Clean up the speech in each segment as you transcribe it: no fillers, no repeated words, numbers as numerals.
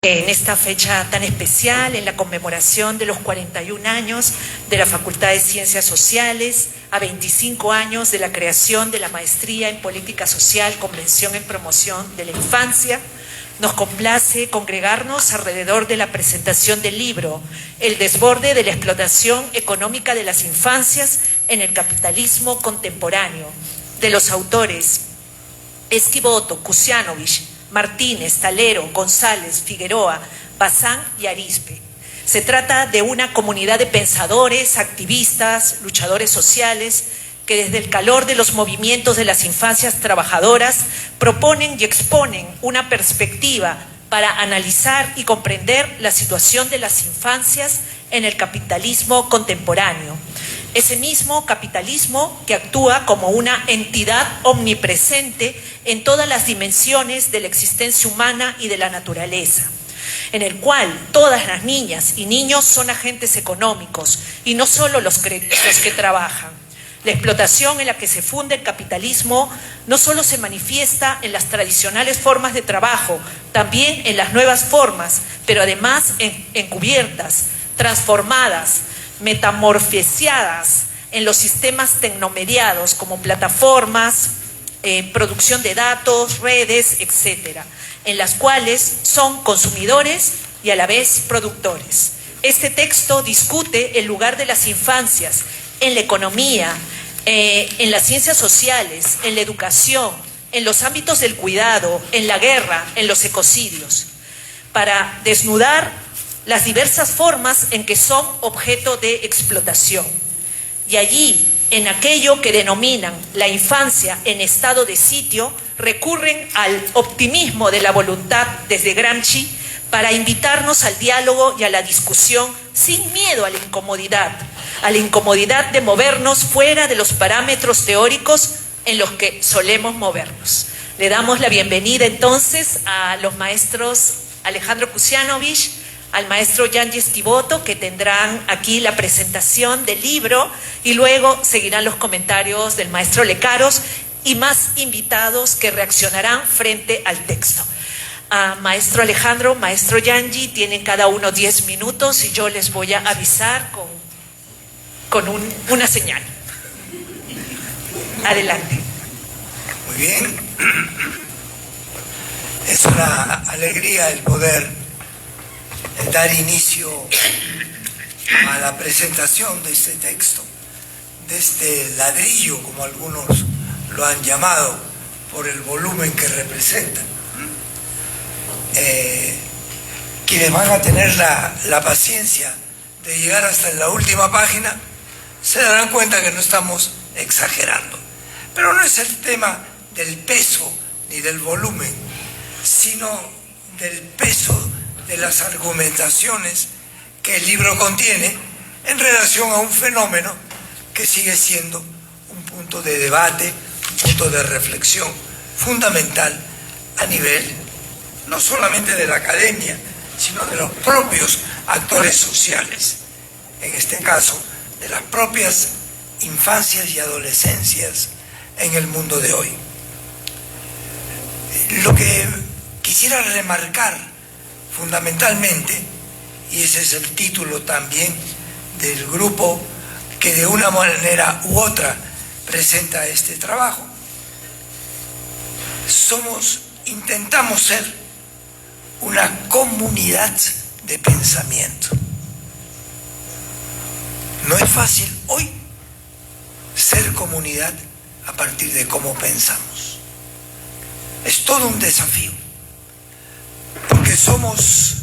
En esta fecha tan especial, en la conmemoración de los 41 años de la Facultad de Ciencias Sociales, a 25 años de la creación de la Maestría en Política Social, Convención en Promoción de la Infancia, nos complace congregarnos alrededor de la presentación del libro El desborde de la explotación económica de las infancias en el capitalismo contemporáneo, de los autores Esquivoto, Kusianovich, Martínez, Talero, González, Figueroa, Bazán y Arizpe. Se trata de una comunidad de pensadores, activistas, luchadores sociales que desde el calor de los movimientos de las infancias trabajadoras proponen y exponen una perspectiva para analizar y comprender la situación de las infancias en el capitalismo contemporáneo. Ese mismo capitalismo que actúa como una entidad omnipresente en todas las dimensiones de la existencia humana y de la naturaleza, en el cual todas las niñas y niños son agentes económicos y no solo los que trabajan. La explotación en la que se funda el capitalismo no solo se manifiesta en las tradicionales formas de trabajo, también en las nuevas formas, pero además encubiertas, transformadas, metamorfoseadas en los sistemas tecnomediados como plataformas, producción de datos, redes, etcétera, en las cuales son consumidores y a la vez productores. Este texto discute el lugar de las infancias en la economía, en las ciencias sociales, en la educación, en los ámbitos del cuidado, en la guerra, en los ecocidios, para desnudar las diversas formas en que son objeto de explotación. Y allí, en aquello que denominan la infancia en estado de sitio, recurren al optimismo de la voluntad desde Gramsci para invitarnos al diálogo y a la discusión sin miedo a la incomodidad de movernos fuera de los parámetros teóricos en los que solemos movernos. Le damos la bienvenida entonces a los maestros Alejandro Kusianovich, al maestro Yanji Esquivoto, que tendrán aquí la presentación del libro y luego seguirán los comentarios del maestro Lecaros y más invitados que reaccionarán frente al texto. Maestro Alejandro, maestro Yanji, tienen cada uno 10 minutos y yo les voy a avisar con una señal. Adelante. Muy bien. Es una alegría el poder dar inicio a la presentación de este texto, de este ladrillo, como algunos lo han llamado, por el volumen que representa. Quienes van a tener la paciencia de llegar hasta la última página se darán cuenta que no estamos exagerando. Pero no es el tema del peso ni del volumen, sino del peso de las argumentaciones que el libro contiene en relación a un fenómeno que sigue siendo un punto de debate, un punto de reflexión fundamental a nivel no solamente de la academia, sino de los propios actores sociales, en este caso de las propias infancias y adolescencias en el mundo de hoy. Lo que quisiera remarcar fundamentalmente, y ese es el título también del grupo que de una manera u otra presenta este trabajo, intentamos ser una comunidad de pensamiento. No es fácil hoy ser comunidad a partir de cómo pensamos. Es todo un desafío, porque somos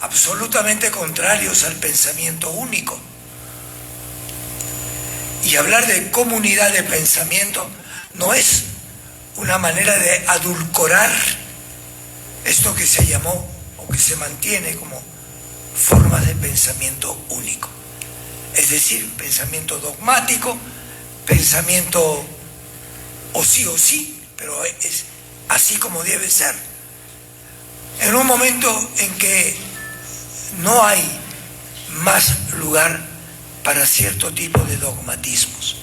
absolutamente contrarios al pensamiento único. Y hablar de comunidad de pensamiento no es una manera de adulcorar esto que se llamó o que se mantiene como formas de pensamiento único. Es decir, pensamiento dogmático, pensamiento o sí, pero es así como debe ser. En un momento en que no hay más lugar para cierto tipo de dogmatismos.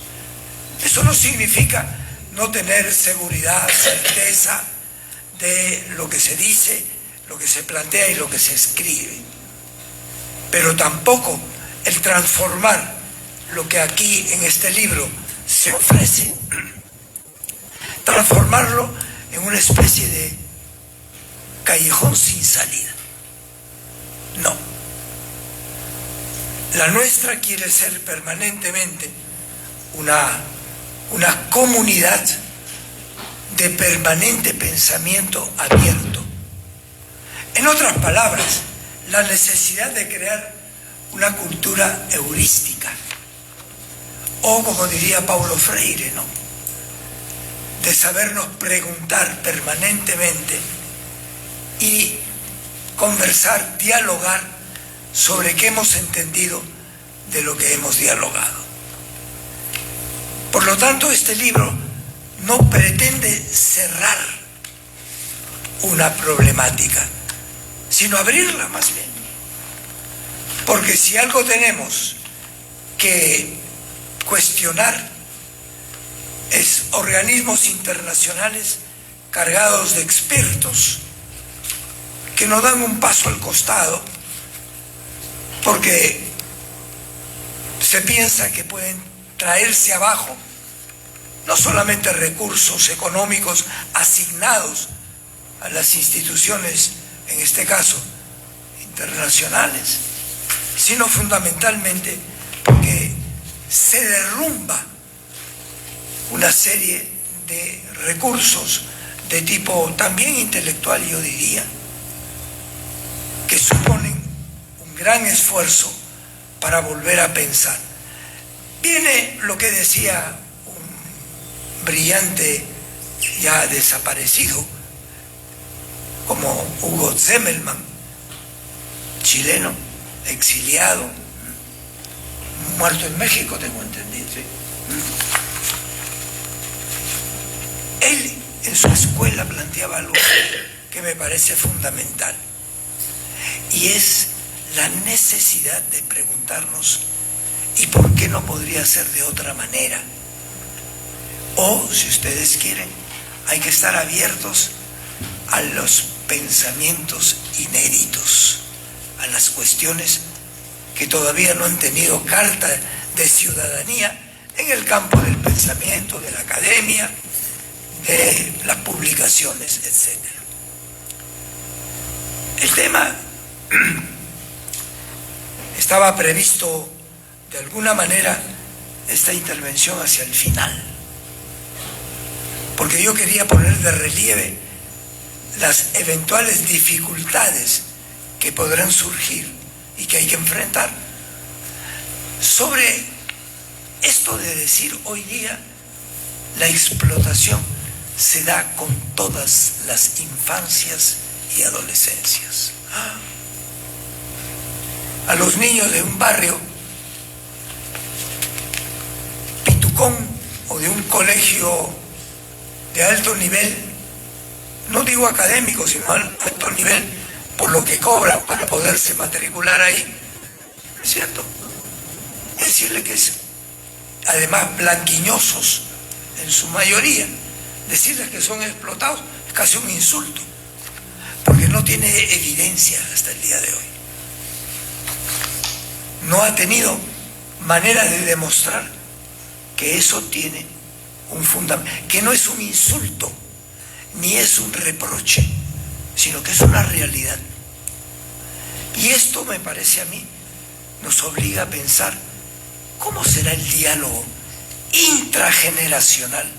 Eso no significa no tener seguridad, certeza de lo que se dice, lo que se plantea y lo que se escribe, pero tampoco el transformar lo que aquí en este libro se ofrece, transformarlo en una especie de callejón sin salida. No. La nuestra quiere ser permanentemente una comunidad de permanente pensamiento abierto. En otras palabras, la necesidad de crear una cultura heurística, o como diría Paulo Freire, ¿no?, de sabernos preguntar permanentemente y conversar, dialogar sobre qué hemos entendido de lo que hemos dialogado. Por lo tanto, este libro no pretende cerrar una problemática, sino abrirla más bien. Porque si algo tenemos que cuestionar es organismos internacionales cargados de expertos que nos dan un paso al costado porque se piensa que pueden traerse abajo no solamente recursos económicos asignados a las instituciones, en este caso internacionales, sino fundamentalmente porque se derrumba una serie de recursos de tipo también intelectual, yo diría, que suponen un gran esfuerzo para volver a pensar. Viene lo que decía un brillante ya desaparecido como Hugo Zemmelman, chileno, exiliado, muerto en México, tengo entendido. ¿Sí? Él en su escuela planteaba algo que me parece fundamental, y es la necesidad de preguntarnos ¿y por qué no podría ser de otra manera? O, si ustedes quieren, hay que estar abiertos a los pensamientos inéditos, a las cuestiones que todavía no han tenido carta de ciudadanía en el campo del pensamiento, de la academia, de las publicaciones, etc. El tema estaba previsto de alguna manera esta intervención hacia el final, porque yo quería poner de relieve las eventuales dificultades que podrán surgir y que hay que enfrentar sobre esto de decir hoy día la explotación se da con todas las infancias y adolescencias. A los niños de un barrio pitucón o de un colegio de alto nivel, no digo académico, sino alto nivel, por lo que cobran para poderse matricular ahí, ¿es cierto? Decirle que es, además, blanquiñosos en su mayoría, decirles que son explotados es casi un insulto, porque no tiene evidencia hasta el día de hoy. No ha tenido manera de demostrar que eso tiene un fundamento, que no es un insulto, ni es un reproche, sino que es una realidad. Y esto, me parece a mí, nos obliga a pensar cómo será el diálogo intrageneracional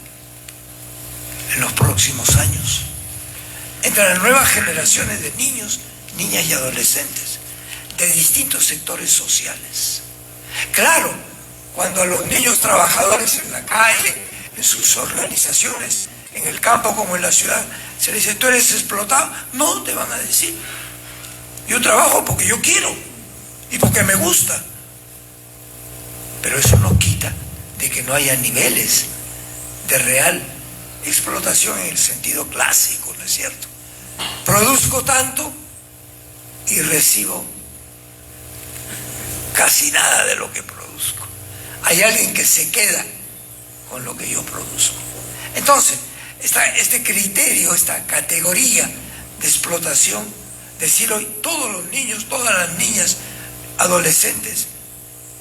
en los próximos años entre las nuevas generaciones de niños, niñas y adolescentes de distintos sectores sociales. Claro, cuando a los niños trabajadores en la calle, en sus organizaciones, en el campo como en la ciudad, se les dice, ¿tú eres explotado? No, te van a decir, yo trabajo porque yo quiero y porque me gusta. Pero eso no quita de que no haya niveles de real explotación en el sentido clásico, ¿no es cierto? Produzco tanto y recibo casi nada de lo que produzco. Hay alguien que se queda con lo que yo produzco. Entonces, este criterio, esta categoría de explotación decir hoy, todos los niños, todas las niñas, adolescentes,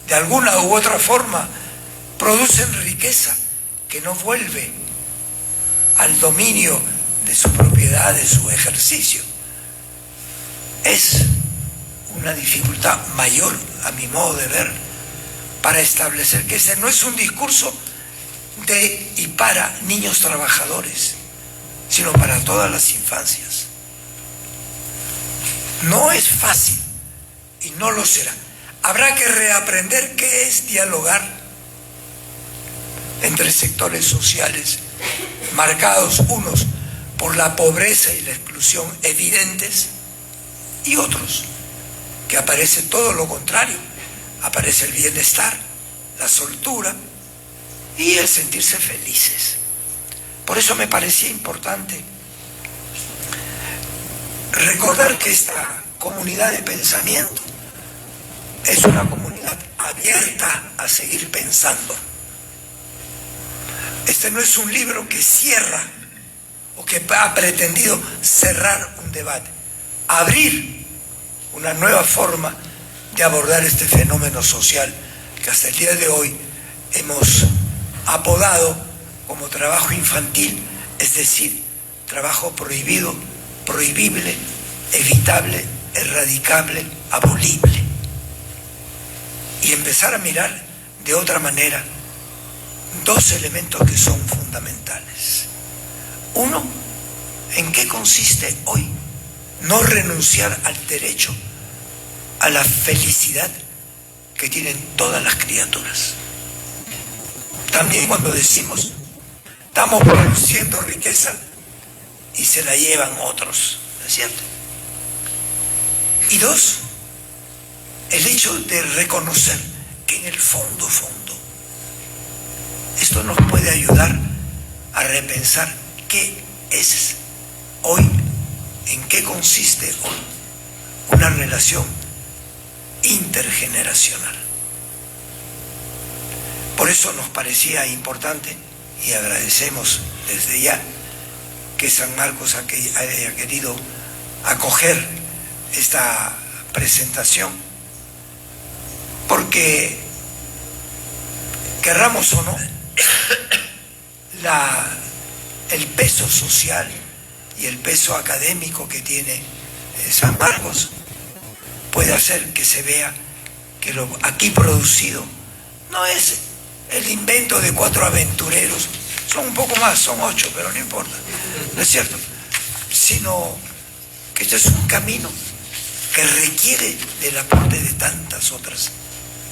de alguna u otra forma, producen riqueza que no vuelve al dominio de su propiedad, de su ejercicio. Es una dificultad mayor, a mi modo de ver, para establecer que ese no es un discurso de y para niños trabajadores, sino para todas las infancias. No es fácil y no lo será. Habrá que reaprender qué es dialogar entre sectores sociales marcados unos por la pobreza y la exclusión evidentes y otros que aparece todo lo contrario, aparece el bienestar, la soltura y el sentirse felices. Por eso me parecía importante recordar que esta comunidad de pensamiento es una comunidad abierta a seguir pensando. Este no es un libro que cierra o que ha pretendido cerrar un debate, abrir una nueva forma de abordar este fenómeno social que hasta el día de hoy hemos apodado como trabajo infantil, es decir, trabajo prohibido, prohibible, evitable, erradicable, abolible. Y empezar a mirar de otra manera dos elementos que son fundamentales. Uno, ¿en qué consiste hoy no renunciar al derecho a la felicidad que tienen todas las criaturas? También cuando decimos, estamos produciendo riqueza y se la llevan otros, ¿no es cierto? Y dos, el hecho de reconocer que en el fondo, esto nos puede ayudar a repensar qué es hoy, en qué consiste hoy una relación intergeneracional. Por eso nos parecía importante y agradecemos desde ya que San Marcos haya querido acoger esta presentación, porque querramos o no, el peso social y el peso académico que tiene San Marcos puede hacer que se vea que lo aquí producido no es el invento de 4 aventureros, son un poco más, son 8, pero no importa, ¿no es cierto? Sino que este es un camino que requiere del aporte de tantas otras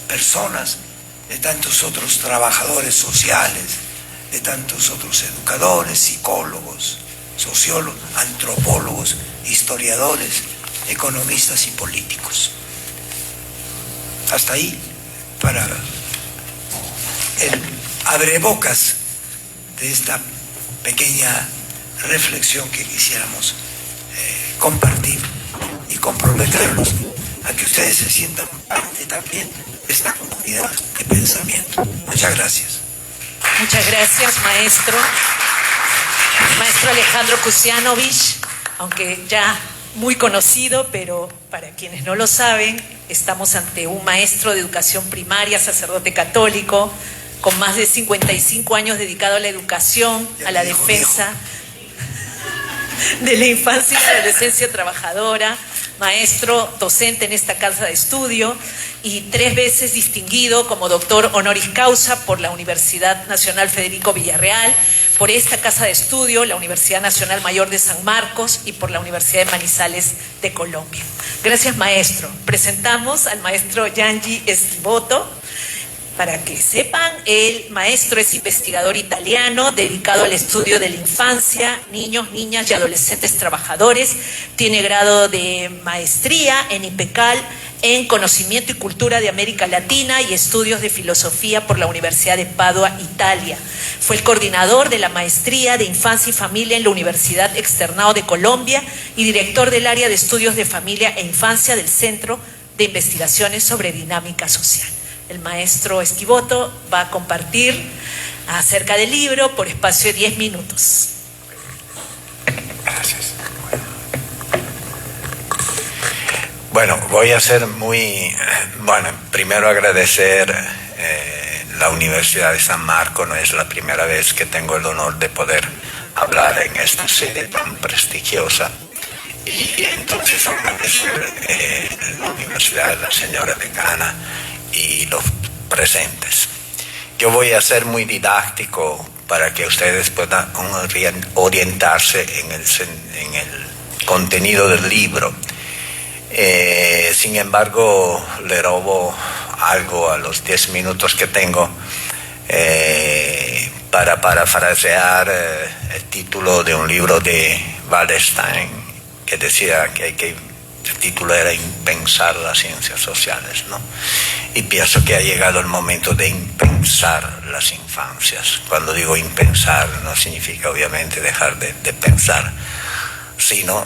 personas, de tantos otros trabajadores sociales, de tantos otros educadores, psicólogos, sociólogos, antropólogos, historiadores, economistas y políticos. Hasta ahí para el abrebocas de esta pequeña reflexión que quisiéramos compartir y comprometernos a que ustedes se sientan parte también de esta comunidad de pensamiento. Muchas gracias. Muchas gracias, maestro. Maestro Alejandro Kusianovich, aunque ya muy conocido, pero para quienes no lo saben, estamos ante un maestro de educación primaria, sacerdote católico, con más de 55 años dedicado a la educación, a la defensa de la infancia y la adolescencia trabajadora, maestro docente en esta casa de estudio y 3 veces distinguido como doctor honoris causa por la Universidad Nacional Federico Villarreal, por esta casa de estudio, la Universidad Nacional Mayor de San Marcos y por la Universidad de Manizales de Colombia. Gracias, maestro. Presentamos al maestro Gianni Esquivoto. Para que sepan, el maestro es investigador italiano dedicado al estudio de la infancia, niños, niñas y adolescentes trabajadores. Tiene grado de maestría en IPECAL en Conocimiento y Cultura de América Latina y Estudios de Filosofía por la Universidad de Padua, Italia. Fue el coordinador de la Maestría de Infancia y Familia en la Universidad Externado de Colombia y director del área de Estudios de Familia e Infancia del Centro de Investigaciones sobre Dinámica Social. El maestro Esquivoto va a compartir acerca del libro por espacio de 10 minutos. Gracias. Bueno, voy a ser primero agradecer la Universidad de San Marcos. No es la primera vez que tengo el honor de poder hablar en esta sede tan prestigiosa. Y entonces agradecer la universidad, la señora decana y los presentes. Yo voy a ser muy didáctico para que ustedes puedan orientarse en el contenido del libro. Sin embargo, le robo algo a los 10 minutos que tengo para parafrasear el título de un libro de Wallerstein que decía que el título era Impensar las ciencias sociales, ¿no? Y pienso que ha llegado el momento de impensar las infancias. Cuando digo impensar, no significa obviamente dejar de pensar, sino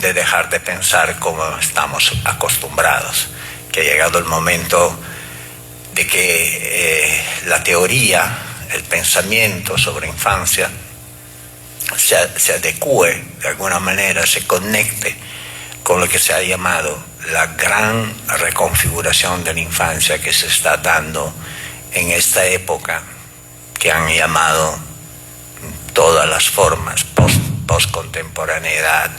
de dejar de pensar como estamos acostumbrados, que ha llegado el momento de que la teoría, el pensamiento sobre infancia se adecue de alguna manera, se conecte con lo que se ha llamado la gran reconfiguración de la infancia que se está dando en esta época, que han llamado todas las formas, postcontemporaneidad,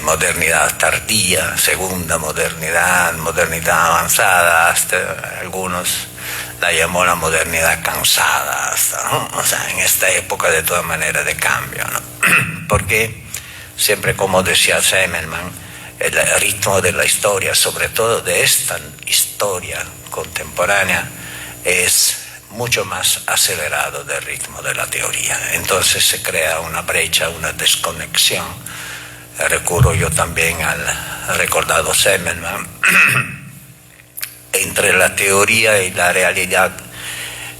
modernidad tardía, segunda modernidad, modernidad avanzada, hasta algunos la llamó la modernidad cansada, hasta, ¿no? O sea, en esta época de toda manera de cambio, ¿no? Porque siempre, como decía Semmelmann, el ritmo de la historia, sobre todo de esta historia contemporánea, es mucho más acelerado del ritmo de la teoría. Entonces se crea una brecha, una desconexión. Recurro yo también al recordado Semmelmann entre la teoría y la realidad,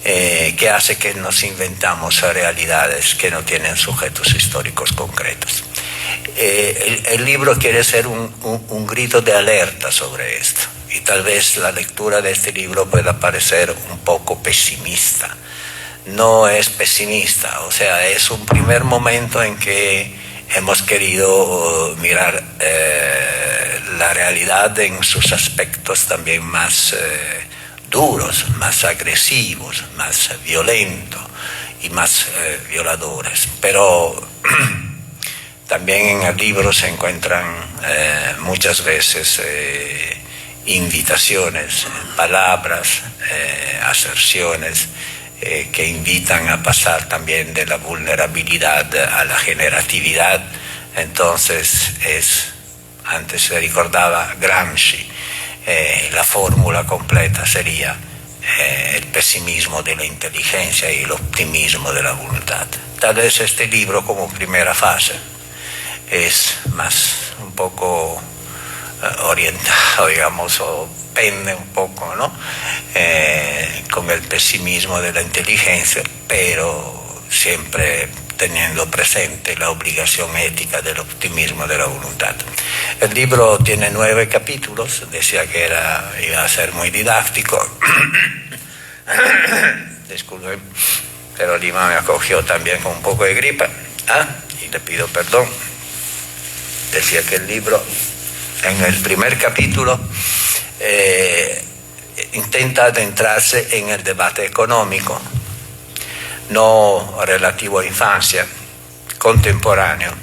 que hace que nos inventamos realidades que no tienen sujetos históricos concretos. El libro quiere ser un grito de alerta sobre esto, y tal vez la lectura de este libro pueda parecer un poco pesimista. No es pesimista, o sea, es un primer momento en que hemos querido mirar la realidad en sus aspectos también más duros, más agresivos, más violentos y más violadores. Pero también en el libro se encuentran muchas veces invitaciones, palabras, aserciones que invitan a pasar también de la vulnerabilidad a la generatividad. Entonces antes se recordaba Gramsci, la fórmula completa sería el pesimismo de la inteligencia y el optimismo de la voluntad. Tal vez este libro, como primera fase, es más un poco orientado, digamos, o pende un poco, ¿no? Con el pesimismo de la inteligencia, pero siempre teniendo presente la obligación ética del optimismo de la voluntad. El libro tiene 9 capítulos, decía que iba a ser muy didáctico. Disculpen, pero Lima me acogió también con un poco de gripa, y le pido perdón. Decía que el libro, en el primer capítulo, intenta adentrarse en el debate económico, no relativo a infancia, contemporáneo,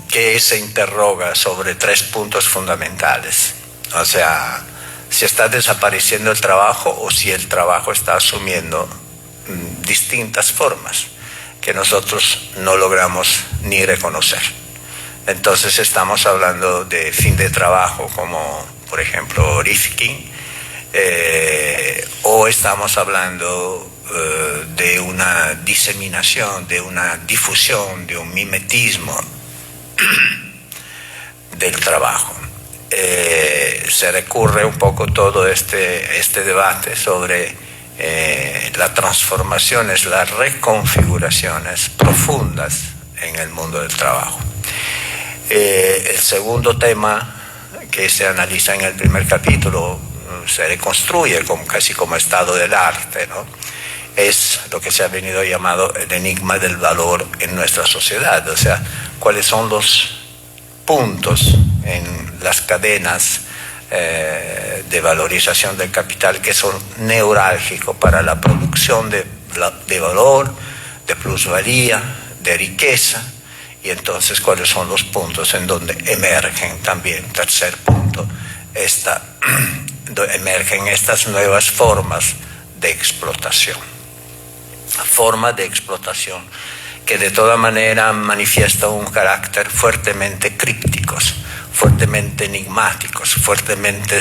que se interroga sobre 3 puntos fundamentales. O sea, si está desapareciendo el trabajo o si el trabajo está asumiendo distintas formas que nosotros no logramos ni reconocer. Entonces estamos hablando de fin de trabajo, como por ejemplo Rifkin, o estamos hablando de una diseminación, de una difusión, de un mimetismo del trabajo. Se recurre un poco todo este debate sobre las transformaciones, las reconfiguraciones profundas en el mundo del trabajo. El segundo tema que se analiza en el primer capítulo, se reconstruye casi como estado del arte, ¿no? Es lo que se ha venido llamado el enigma del valor en nuestra sociedad. O sea, cuáles son los puntos en las cadenas de valorización del capital que son neurálgicos para la producción de valor, de plusvalía, de riqueza. Y entonces, ¿cuáles son los puntos en donde emergen también? Tercer punto, emergen estas nuevas formas de explotación. Formas de explotación que de toda manera manifiestan un carácter fuertemente crípticos, fuertemente enigmáticos, fuertemente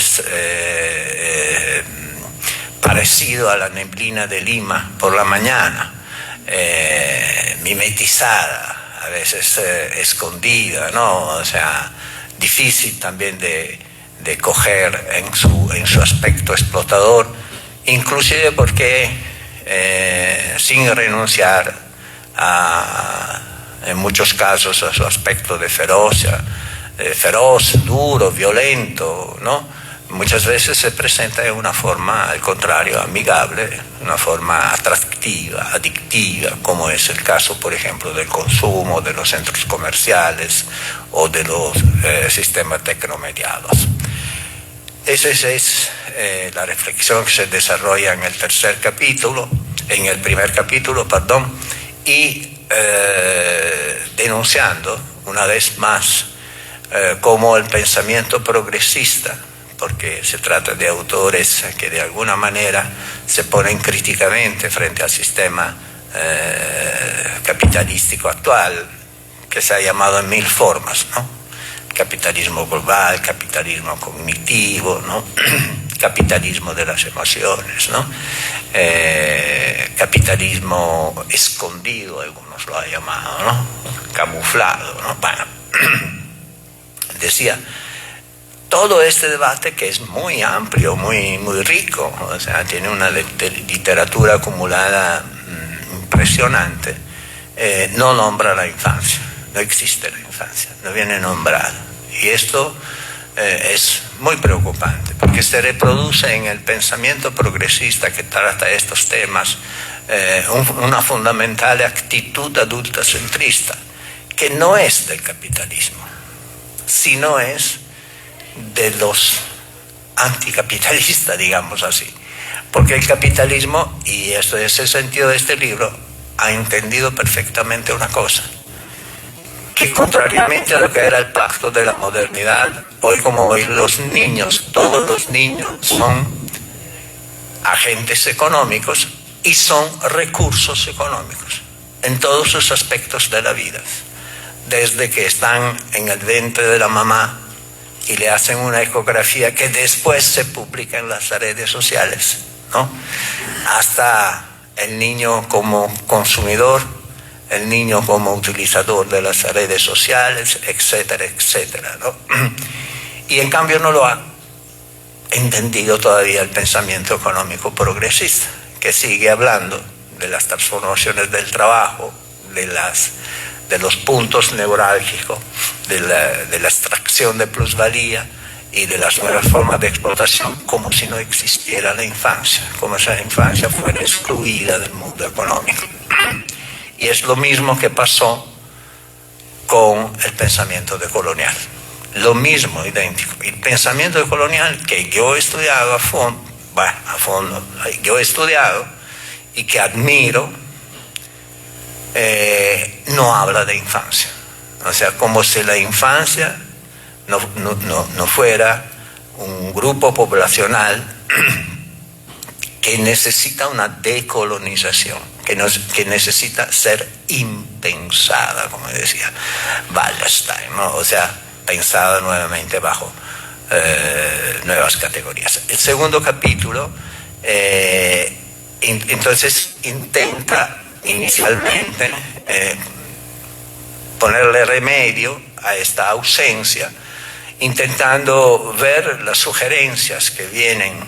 parecido a la neblina de Lima por la mañana, mimetizada, a veces escondida, ¿no? O sea, difícil también de coger en su aspecto explotador, inclusive porque sin renunciar en muchos casos a su aspecto de feroz, duro, violento, ¿no? Muchas veces se presenta en una forma, al contrario, amigable, una forma atractiva, adictiva, como es el caso, por ejemplo, del consumo, de los centros comerciales o de los sistemas tecnomediados. Esa es la reflexión que se desarrolla en el primer capítulo, y denunciando una vez más cómo el pensamiento progresista, porque se trata de autores que de alguna manera se ponen críticamente frente al sistema capitalístico actual, que se ha llamado en mil formas, ¿no? Capitalismo global, capitalismo cognitivo, ¿no? Capitalismo de las emociones, ¿no? Capitalismo escondido, algunos lo han llamado, ¿no? Camuflado, ¿no? Bueno, decía, todo este debate, que es muy amplio, muy rico, o sea, tiene una literatura acumulada impresionante, no nombra la infancia, no existe la infancia, no viene nombrada. Y esto es muy preocupante, porque se reproduce en el pensamiento progresista que trata estos temas una fundamental actitud adultocentrista, que no es del capitalismo, sino es de los anticapitalistas, digamos así. Porque el capitalismo, y esto es el sentido de este libro, ha entendido perfectamente una cosa, que contrariamente a lo que era el pacto de la modernidad, hoy como hoy los niños, todos los niños son agentes económicos y son recursos económicos en todos sus aspectos de la vida, desde que están en el vientre de la mamá y le hacen una ecografía que después se publica en las redes sociales, ¿no? Hasta el niño como consumidor, el niño como utilizador de las redes sociales, etcétera, etcétera, ¿no? Y en cambio no lo ha entendido todavía el pensamiento económico progresista, que sigue hablando de las transformaciones del trabajo, de los puntos neurálgicos, de la extracción de plusvalía y de las nuevas formas de explotación, como si no existiera la infancia, como si la infancia fuera excluida del mundo económico. Y es lo mismo que pasó con el pensamiento decolonial. Lo mismo, idéntico. El pensamiento decolonial que yo he estudiado a fondo, yo he estudiado y que admiro, no habla de infancia. O sea, como si la infancia no fuera un grupo poblacional que necesita una decolonización, que necesita ser impensada, como decía Wallerstein, ¿no? O sea, pensada nuevamente bajo nuevas categorías. El segundo capítulo entonces intenta inicialmente ponerle remedio a esta ausencia, intentando ver las sugerencias que vienen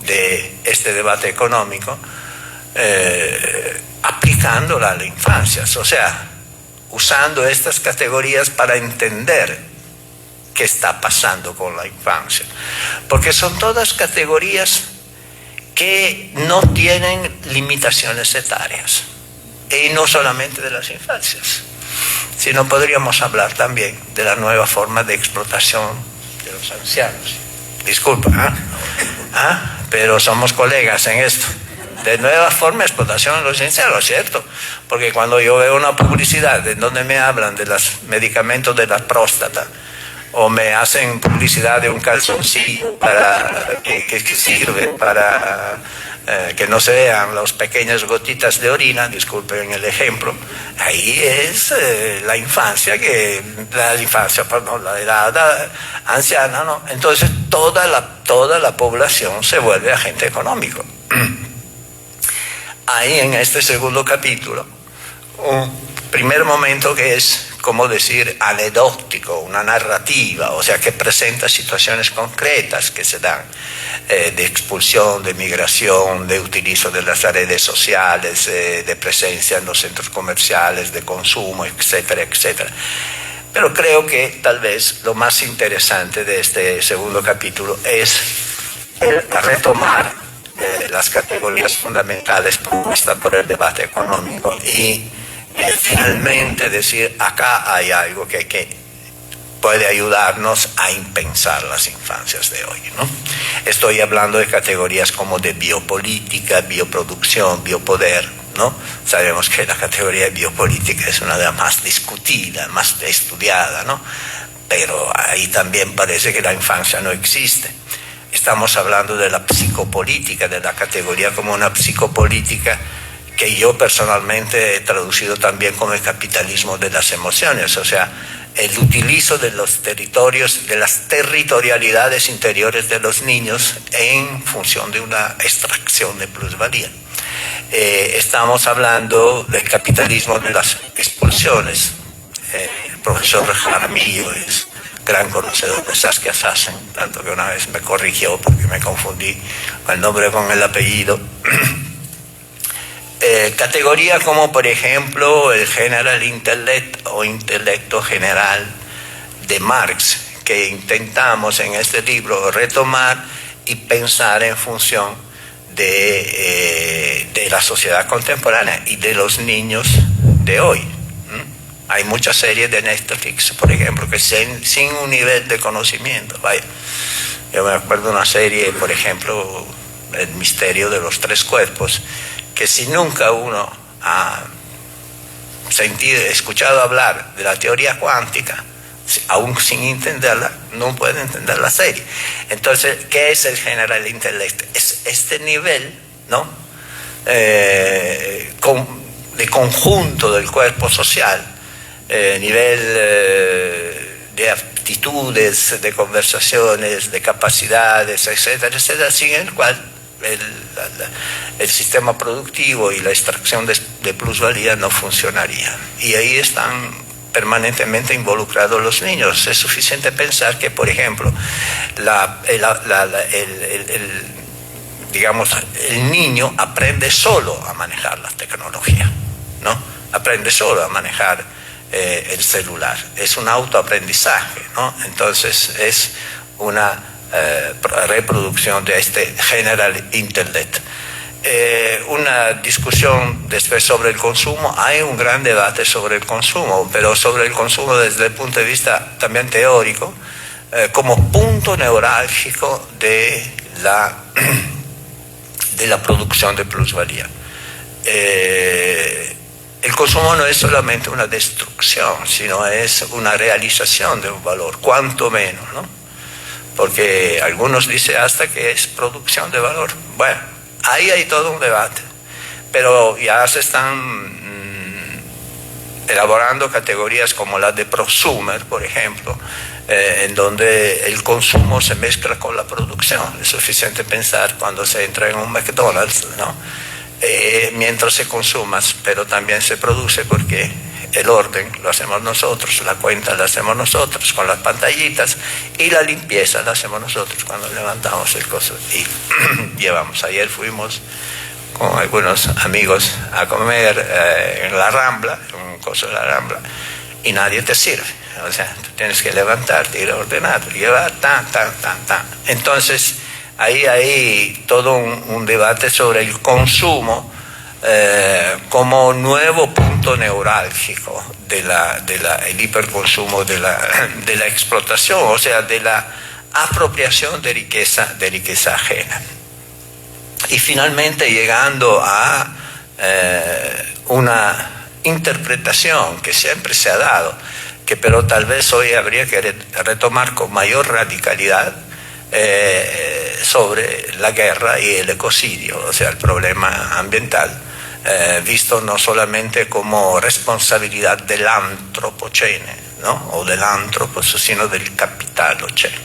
de este debate económico, aplicándola a la infancia, o sea, usando estas categorías para entender qué está pasando con la infancia, porque son todas categorías que no tienen limitaciones etarias, y no solamente de las infancias. sino podríamos hablar también de la nueva forma de explotación de los ancianos. Disculpa, pero somos colegas en esto. De nueva forma de explotación de los ancianos, ¿cierto? Porque cuando yo veo una publicidad en donde me hablan de los medicamentos de la próstata, o me hacen publicidad de un calzoncillo que sirve para que no se vean las pequeñas gotitas de orina, disculpen el ejemplo, ahí es la infancia, perdón, la edad anciana, ¿no? Entonces toda la población se vuelve agente económico. Ahí en este segundo capítulo, un primer momento que es, como decir, anecdótico, una narrativa, o sea, que presenta situaciones concretas que se dan, de expulsión, de migración, de utilizo de las redes sociales, de presencia en los centros comerciales, de consumo, etcétera, etcétera. Pero creo que tal vez lo más interesante de este segundo capítulo es retomar las categorías fundamentales propuestas por el debate económico y finalmente decir, acá hay algo que puede ayudarnos a impensar las infancias de hoy, ¿no? Estoy hablando de categorías como de biopolítica, bioproducción, biopoder, ¿no? Sabemos que la categoría de biopolítica es una de las más discutidas, más estudiada, ¿no? Pero ahí también parece que la infancia no existe. Estamos hablando de la psicopolítica, de la categoría como una psicopolítica que yo personalmente he traducido también como el capitalismo de las emociones, o sea, el utilizo de los territorios, de las territorialidades interiores de los niños en función de una extracción de plusvalía. Estamos hablando del capitalismo de las expulsiones. El profesor Jaramillo es gran conocedor de Saskia Sassen, tanto que una vez me corrigió porque me confundí el nombre con el apellido. Categoría como por ejemplo el General Intellect o intelecto general de Marx, que intentamos en este libro retomar y pensar en función de la sociedad contemporánea y de los niños de hoy. Hay muchas series de Netflix, por ejemplo, que sin un nivel de conocimiento, vaya. Yo me acuerdo de una serie, por ejemplo, El misterio de los tres cuerpos, que si nunca uno ha escuchado hablar de la teoría cuántica, aún sin entenderla, no puede entender la serie. Entonces, ¿qué es el General Intellect? Es este nivel, ¿no? De conjunto del cuerpo social, nivel de aptitudes, de conversaciones, de capacidades, etcétera, etcétera, sin el cual el sistema productivo y la extracción de plusvalía no funcionaría. Y ahí están permanentemente involucrados los niños. Es suficiente pensar que, por ejemplo, el niño aprende solo a manejar la tecnología, ¿no? Aprende solo a manejar el celular. Es un autoaprendizaje, ¿no? Entonces es una reproducción de este General Intellect. Una discusión después sobre el consumo. Hay un gran debate sobre el consumo, pero sobre el consumo desde el punto de vista también teórico, como punto neurálgico de la producción de plusvalía. El consumo no es solamente una destrucción, sino es una realización de un valor, cuanto menos, ¿no? Porque algunos dicen hasta que es producción de valor. Bueno, ahí hay todo un debate, pero ya se están elaborando categorías como la de prosumer, por ejemplo, en donde el consumo se mezcla con la producción. Es suficiente pensar cuando se entra en un McDonald's, ¿no? Mientras se consuma, pero también se produce, porque el orden lo hacemos nosotros, la cuenta la hacemos nosotros con las pantallitas, y la limpieza la hacemos nosotros cuando levantamos el coso y llevamos. Ayer fuimos con algunos amigos a comer en la Rambla, un coso de la Rambla, y nadie te sirve. O sea, tú tienes que levantarte, ir a ordenar, llevar, tan. Entonces, ahí hay todo un debate sobre el consumo como nuevo punto neurálgico del hiperconsumo, de la explotación, o sea, de la apropiación de riqueza ajena. Y finalmente llegando a una interpretación que siempre se ha dado, que pero tal vez hoy habría que retomar con mayor radicalidad, sobre la guerra y el ecocidio, o sea, el problema ambiental, visto no solamente como responsabilidad del antropocene, ¿no? O del antropos, sino del capitalocene.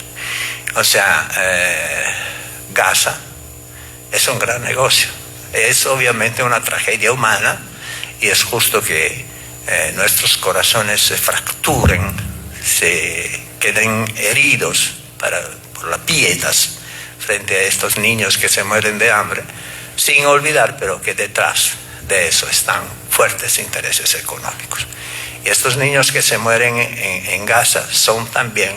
O sea, Gaza es un gran negocio, es obviamente una tragedia humana y es justo que nuestros corazones se fracturen, se queden heridos por las pietas frente a estos niños que se mueren de hambre, sin olvidar pero que detrás de eso están fuertes intereses económicos. Y estos niños que se mueren en Gaza son también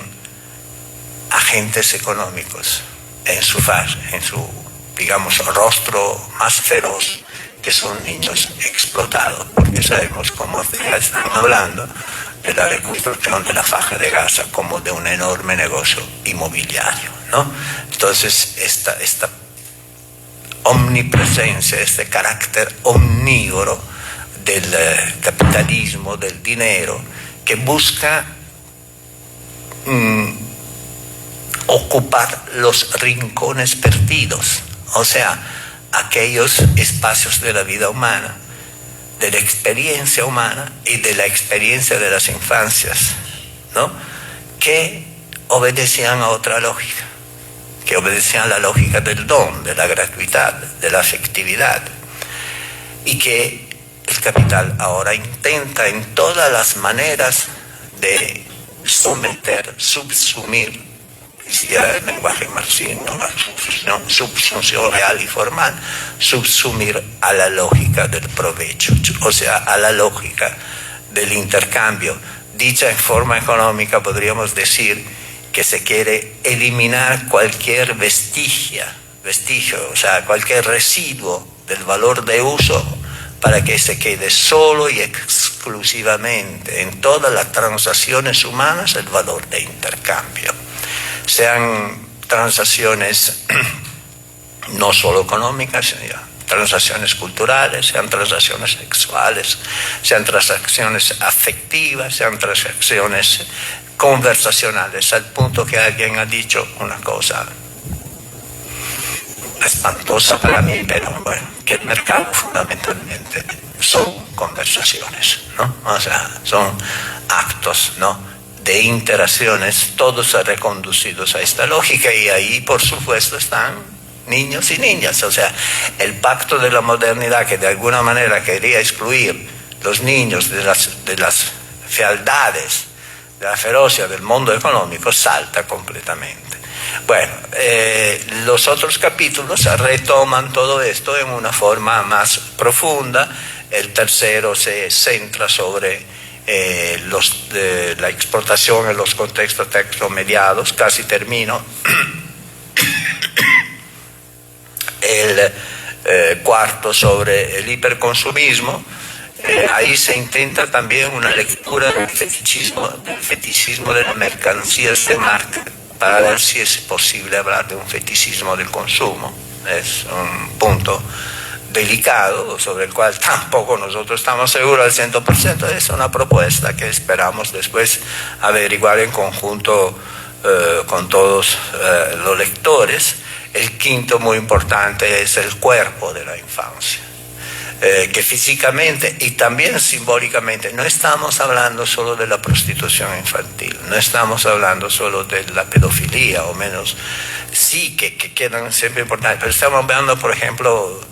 agentes económicos en su digamos, rostro más feroz, que son niños explotados, porque sabemos cómo ya están hablando de la reconstrucción de la Franja de Gaza como de un enorme negocio inmobiliario, ¿no? Entonces, esta omnipresencia, este carácter omnívoro del capitalismo, del dinero, que busca ocupar los rincones perdidos, o sea, aquellos espacios de la vida humana, de la experiencia humana y de la experiencia de las infancias, ¿no? Que obedecían a otra lógica, que obedecían a la lógica del don, de la gratuidad, de la afectividad, y que el capital ahora intenta en todas las maneras de someter, subsumir, si era el lenguaje marxista, ¿no? Subsunción real y formal, subsumir a la lógica del provecho, o sea, a la lógica del intercambio. Dicha en forma económica, podríamos decir que se quiere eliminar cualquier vestigio, o sea, cualquier residuo del valor de uso, para que se quede solo y exclusivamente en todas las transacciones humanas el valor de intercambio. Sean transacciones no solo económicas, sino transacciones culturales, sean transacciones sexuales, sean transacciones afectivas, sean transacciones conversacionales, al punto que alguien ha dicho una cosa espantosa para mí, pero bueno, que el mercado fundamentalmente son conversaciones, ¿no? O sea, son actos, ¿no?, de interacciones, todos reconducidos a esta lógica, y ahí por supuesto están niños y niñas. O sea, el pacto de la modernidad, que de alguna manera quería excluir los niños de las fealdades, de la ferocia del mundo económico, salta completamente. Bueno, los otros capítulos retoman todo esto en una forma más profunda. El tercero se centra sobre la explotación en los contextos textomediados. Casi termino. El cuarto sobre el hiperconsumismo. Ahí se intenta también una lectura del fetichismo de las mercancías de marca, para ver si es posible hablar de un fetichismo del consumo. Es un punto delicado sobre el cual tampoco nosotros estamos seguros al 100%. Es una propuesta que esperamos después averiguar en conjunto con todos los lectores. El quinto, muy importante, es el cuerpo de la infancia, que físicamente y también simbólicamente no estamos hablando solo de la prostitución infantil, no estamos hablando solo de la pedofilia, o menos, sí que quedan siempre importantes, pero estamos hablando, por ejemplo,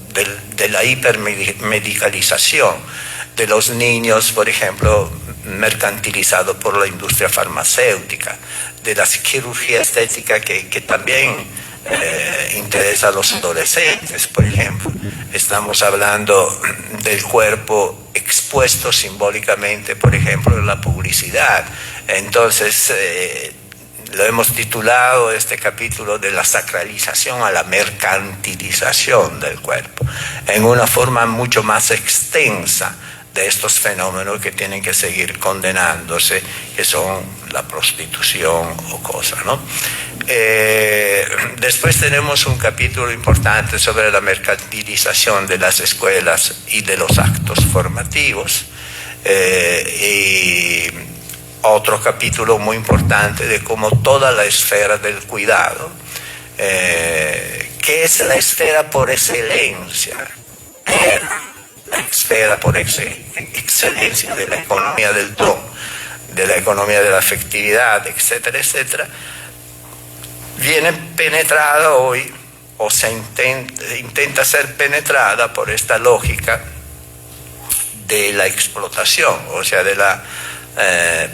de la hipermedicalización de los niños, por ejemplo, mercantilizados por la industria farmacéutica, de la cirugía estética que también interesa a los adolescentes, por ejemplo. Estamos hablando del cuerpo expuesto simbólicamente, por ejemplo, en la publicidad. Entonces, lo hemos titulado este capítulo de la sacralización a la mercantilización del cuerpo, en una forma mucho más extensa de estos fenómenos que tienen que seguir condenándose, que son la prostitución o cosas, ¿no? Después tenemos un capítulo importante sobre la mercantilización de las escuelas y de los actos formativos, y otro capítulo muy importante de cómo toda la esfera del cuidado, que es la esfera por excelencia, la esfera por excelencia de la economía del don, de la economía de la afectividad, etcétera, etcétera, viene penetrada hoy, o se intenta ser penetrada por esta lógica de la explotación, o sea, de la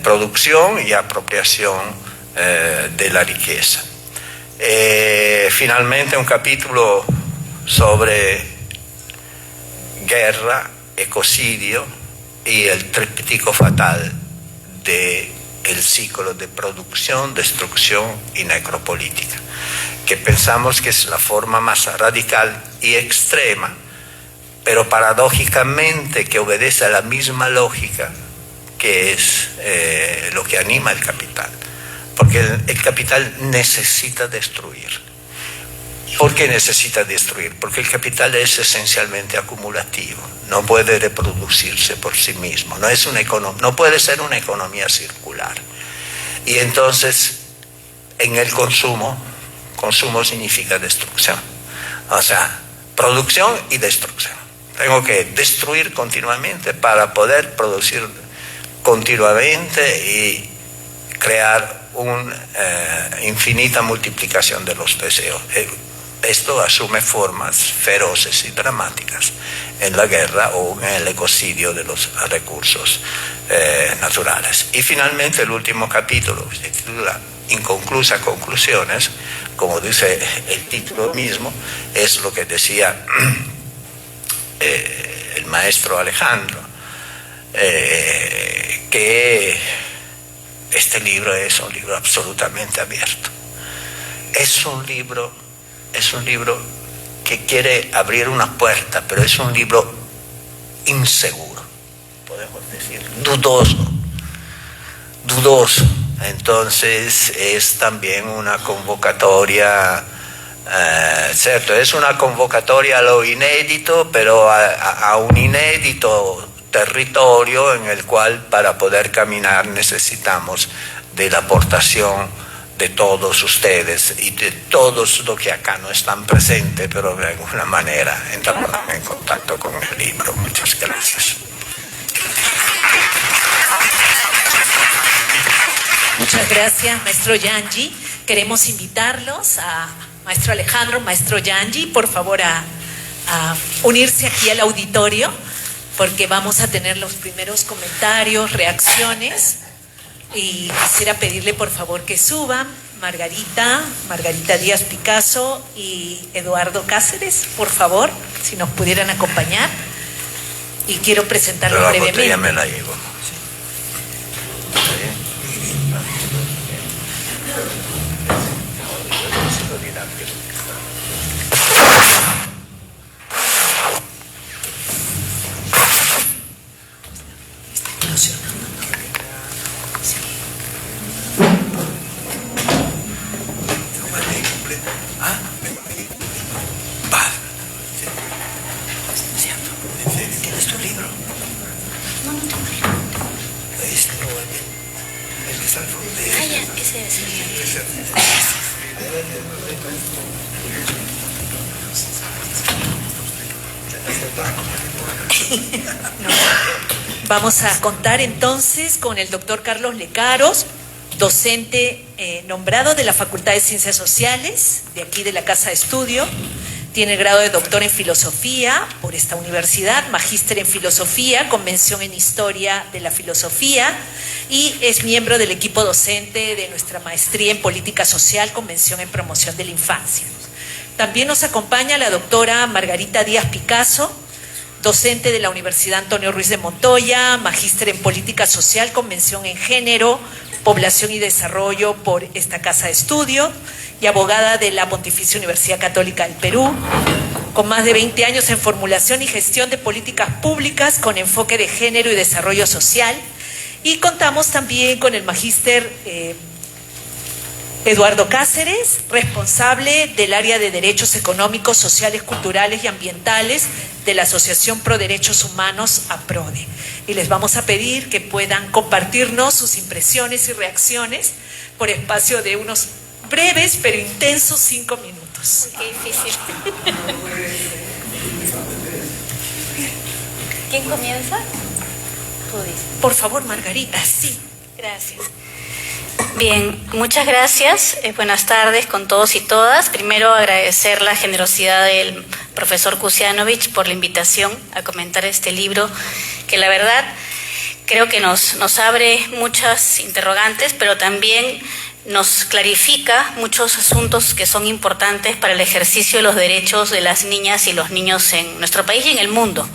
producción y apropiación de la riqueza. Finalmente, un capítulo sobre guerra, ecocidio y el tríptico fatal del ciclo de producción, destrucción y necropolítica, que pensamos que es la forma más radical y extrema, pero paradójicamente que obedece a la misma lógica que es lo que anima el capital, porque el capital necesita destruir. ¿Por qué necesita destruir? Porque el capital es esencialmente acumulativo, no puede reproducirse por sí mismo, no puede ser una economía circular. Y entonces, en el consumo significa destrucción, o sea, producción y destrucción. Tengo que destruir continuamente para poder producir continuamente y crear una infinita multiplicación de los deseos. Esto asume formas feroces y dramáticas en la guerra o en el ecocidio de los recursos naturales. Y finalmente el último capítulo, que se titula Inconclusas conclusiones, como dice el título mismo, es lo que decía el maestro Alejandro, que este libro es un libro absolutamente abierto. Es un libro que quiere abrir una puerta, pero es un libro inseguro, podemos decir, dudoso. Entonces es también una convocatoria, cierto, es una convocatoria a lo inédito, pero a un inédito territorio en el cual para poder caminar necesitamos de la aportación de todos ustedes y de todos los que acá no están presentes, pero de alguna manera entramos en contacto con el libro. Muchas gracias. Muchas gracias, maestro Yanji. Queremos invitarlos a maestro Alejandro, maestro Yanji, por favor a unirse aquí al auditorio, porque vamos a tener los primeros comentarios, reacciones. Y quisiera pedirle por favor que suban Margarita Díaz Picasso y Eduardo Cáceres, por favor, si nos pudieran acompañar. Y quiero presentarlo brevemente. Ya me la llevo. ¿Tienes tu libro? No, no tengo libro. El que está al fondo. Ah, ya, ese es. Vamos a contar entonces con el doctor Carlos Lecaros, docente nombrado de la Facultad de Ciencias Sociales, de aquí de la Casa de Estudio. Tiene grado de doctor en Filosofía por esta universidad, magíster en Filosofía, con mención en Historia de la Filosofía, y es miembro del equipo docente de nuestra maestría en Política Social, con mención en Promoción de la Infancia. También nos acompaña la doctora Margarita Díaz Picasso, docente de la Universidad Antonio Ruiz de Montoya, magíster en Política Social, con mención en Género, Población y Desarrollo por esta Casa de Estudio y abogada de la Pontificia Universidad Católica del Perú, con más de 20 años en formulación y gestión de políticas públicas con enfoque de género y desarrollo social. Y contamos también con el magíster Eduardo Cáceres, responsable del área de Derechos Económicos, Sociales, Culturales y Ambientales de la Asociación Pro Derechos Humanos, APRODE. Y les vamos a pedir que puedan compartirnos sus impresiones y reacciones por espacio de unos breves pero intensos 5 minutos. Qué difícil. ¿Quién comienza? Tú dices. Por favor, Margarita, sí. Gracias. Bien, muchas gracias. Buenas tardes con todos y todas. Primero agradecer la generosidad del profesor Kusianovic por la invitación a comentar este libro, que la verdad creo que nos abre muchas interrogantes, pero también nos clarifica muchos asuntos que son importantes para el ejercicio de los derechos de las niñas y los niños en nuestro país y en el mundo.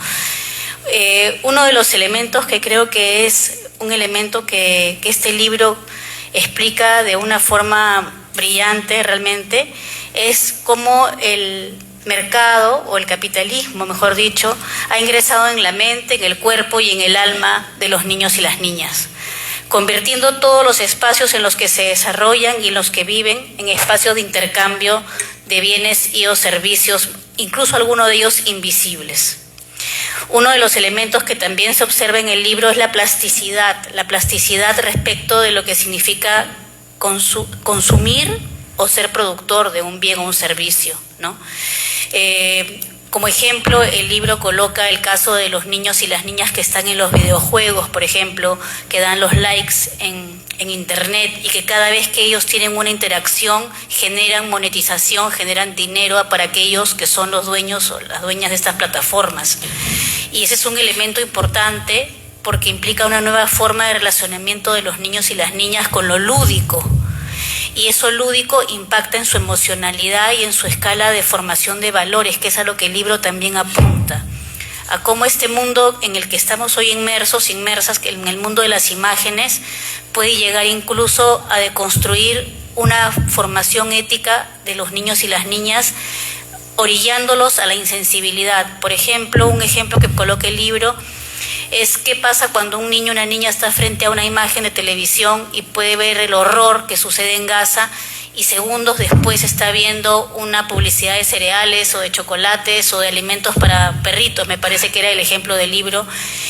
Uno de los elementos que creo que es un elemento que este libro explica de una forma brillante realmente es cómo el mercado o el capitalismo, mejor dicho, ha ingresado en la mente, en el cuerpo y en el alma de los niños y las niñas, convirtiendo todos los espacios en los que se desarrollan y en los que viven en espacios de intercambio de bienes y o servicios, incluso algunos de ellos invisibles. Uno de los elementos que también se observa en el libro es la plasticidad respecto de lo que significa consumir o ser productor de un bien o un servicio, ¿no? Como ejemplo, el libro coloca el caso de los niños y las niñas que están en los videojuegos, por ejemplo, que dan los likes en internet y que cada vez que ellos tienen una interacción generan monetización, generan dinero para aquellos que son los dueños o las dueñas de estas plataformas. Y ese es un elemento importante porque implica una nueva forma de relacionamiento de los niños y las niñas con lo lúdico. Y eso lúdico impacta en su emocionalidad y en su escala de formación de valores, que es a lo que el libro también apunta. A cómo este mundo en el que estamos hoy inmersas, en el mundo de las imágenes, puede llegar incluso a deconstruir una formación ética de los niños y las niñas, orillándolos a la insensibilidad. Por ejemplo, un ejemplo que coloca el libro es qué pasa cuando un niño o una niña está frente a una imagen de televisión y puede ver el horror que sucede en Gaza y segundos después está viendo una publicidad de cereales o de chocolates o de alimentos para perritos, me parece que era el ejemplo del libro,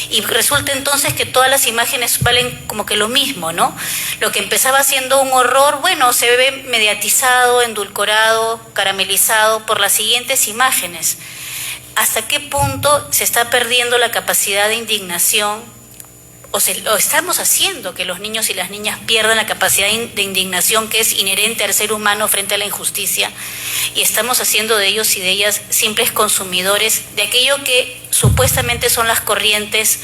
y resulta entonces que todas las imágenes valen como que lo mismo, ¿no? Lo que empezaba siendo un horror, bueno, se ve mediatizado, endulcorado, caramelizado por las siguientes imágenes. ¿Hasta qué punto se está perdiendo la capacidad de indignación o estamos haciendo que los niños y las niñas pierdan la capacidad de indignación que es inherente al ser humano frente a la injusticia y estamos haciendo de ellos y de ellas simples consumidores de aquello que supuestamente son las corrientes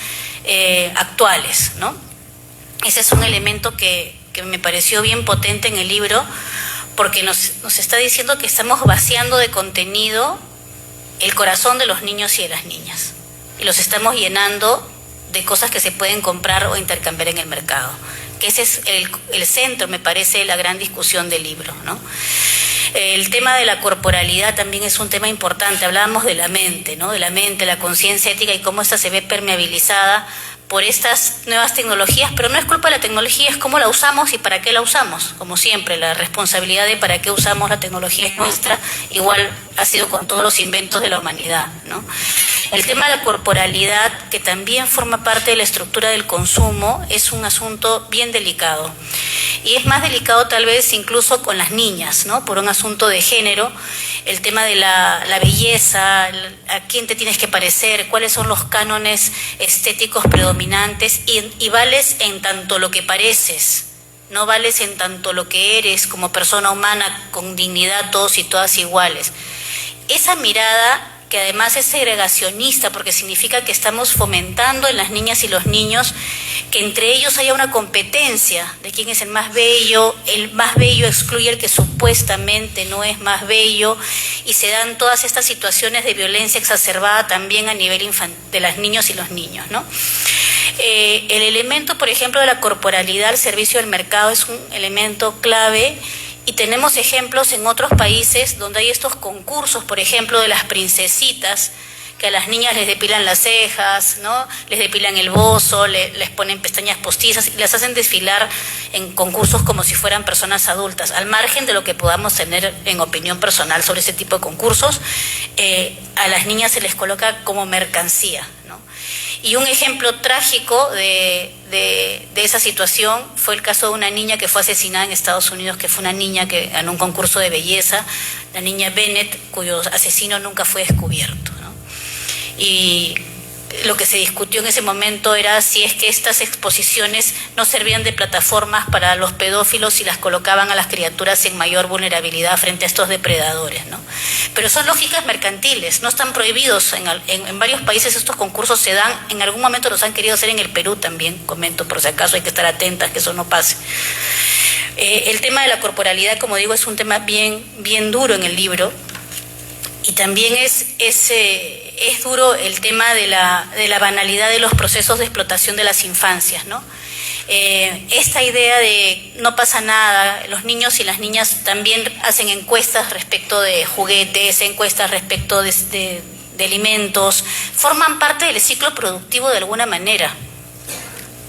actuales, ¿no? Ese es un elemento que me pareció bien potente en el libro porque nos está diciendo que estamos vaciando de contenido el corazón de los niños y de las niñas y los estamos llenando de cosas que se pueden comprar o intercambiar en el mercado, que ese es el centro, me parece, la gran discusión del libro, ¿no? El tema de la corporalidad también es un tema importante. Hablábamos de la mente, ¿no? De la mente, la conciencia ética y cómo esta se ve permeabilizada por estas nuevas tecnologías, pero no es culpa de la tecnología, es cómo la usamos y para qué la usamos. Como siempre, la responsabilidad de para qué usamos la tecnología es nuestra, igual ha sido con todos los inventos de la humanidad, ¿no? El tema de la corporalidad, que también forma parte de la estructura del consumo, es un asunto bien delicado. Y es más delicado tal vez incluso con las niñas, ¿no? Por un asunto de género, el tema de la belleza, a quién te tienes que parecer, cuáles son los cánones estéticos predominantes y vales en tanto lo que pareces, no vales en tanto lo que eres como persona humana con dignidad, todos y todas iguales. Esa mirada que además es segregacionista porque significa que estamos fomentando en las niñas y los niños que entre ellos haya una competencia de quién es el más bello excluye al que supuestamente no es más bello y se dan todas estas situaciones de violencia exacerbada también a nivel de los niños y los niños, ¿no? El elemento, por ejemplo, de la corporalidad al servicio del mercado es un elemento clave, y tenemos ejemplos en otros países donde hay estos concursos, por ejemplo, de las princesitas, que a las niñas les depilan las cejas, ¿no? Les depilan el bozo, les ponen pestañas postizas y las hacen desfilar en concursos como si fueran personas adultas, al margen de lo que podamos tener en opinión personal sobre ese tipo de concursos. A las niñas se les coloca como mercancía, ¿no? Y un ejemplo trágico de esa situación fue el caso de una niña que fue asesinada en Estados Unidos, que fue una niña que ganó un concurso de belleza, la niña Bennett, cuyo asesino nunca fue descubierto, ¿no? Y lo que se discutió en ese momento era si es que estas exposiciones no servían de plataformas para los pedófilos y las colocaban a las criaturas en mayor vulnerabilidad frente a estos depredadores, ¿no? Pero son lógicas mercantiles, no están prohibidos. En varios países estos concursos se dan, en algún momento los han querido hacer en el Perú también, comento por si acaso, hay que estar atentas que eso no pase. El tema de la corporalidad, como digo, es un tema bien duro en el libro, y también es duro el tema de la banalidad de los procesos de explotación de las infancias, ¿no? Esta idea de no pasa nada, los niños y las niñas también hacen encuestas respecto de juguetes, encuestas respecto de alimentos, forman parte del ciclo productivo de alguna manera,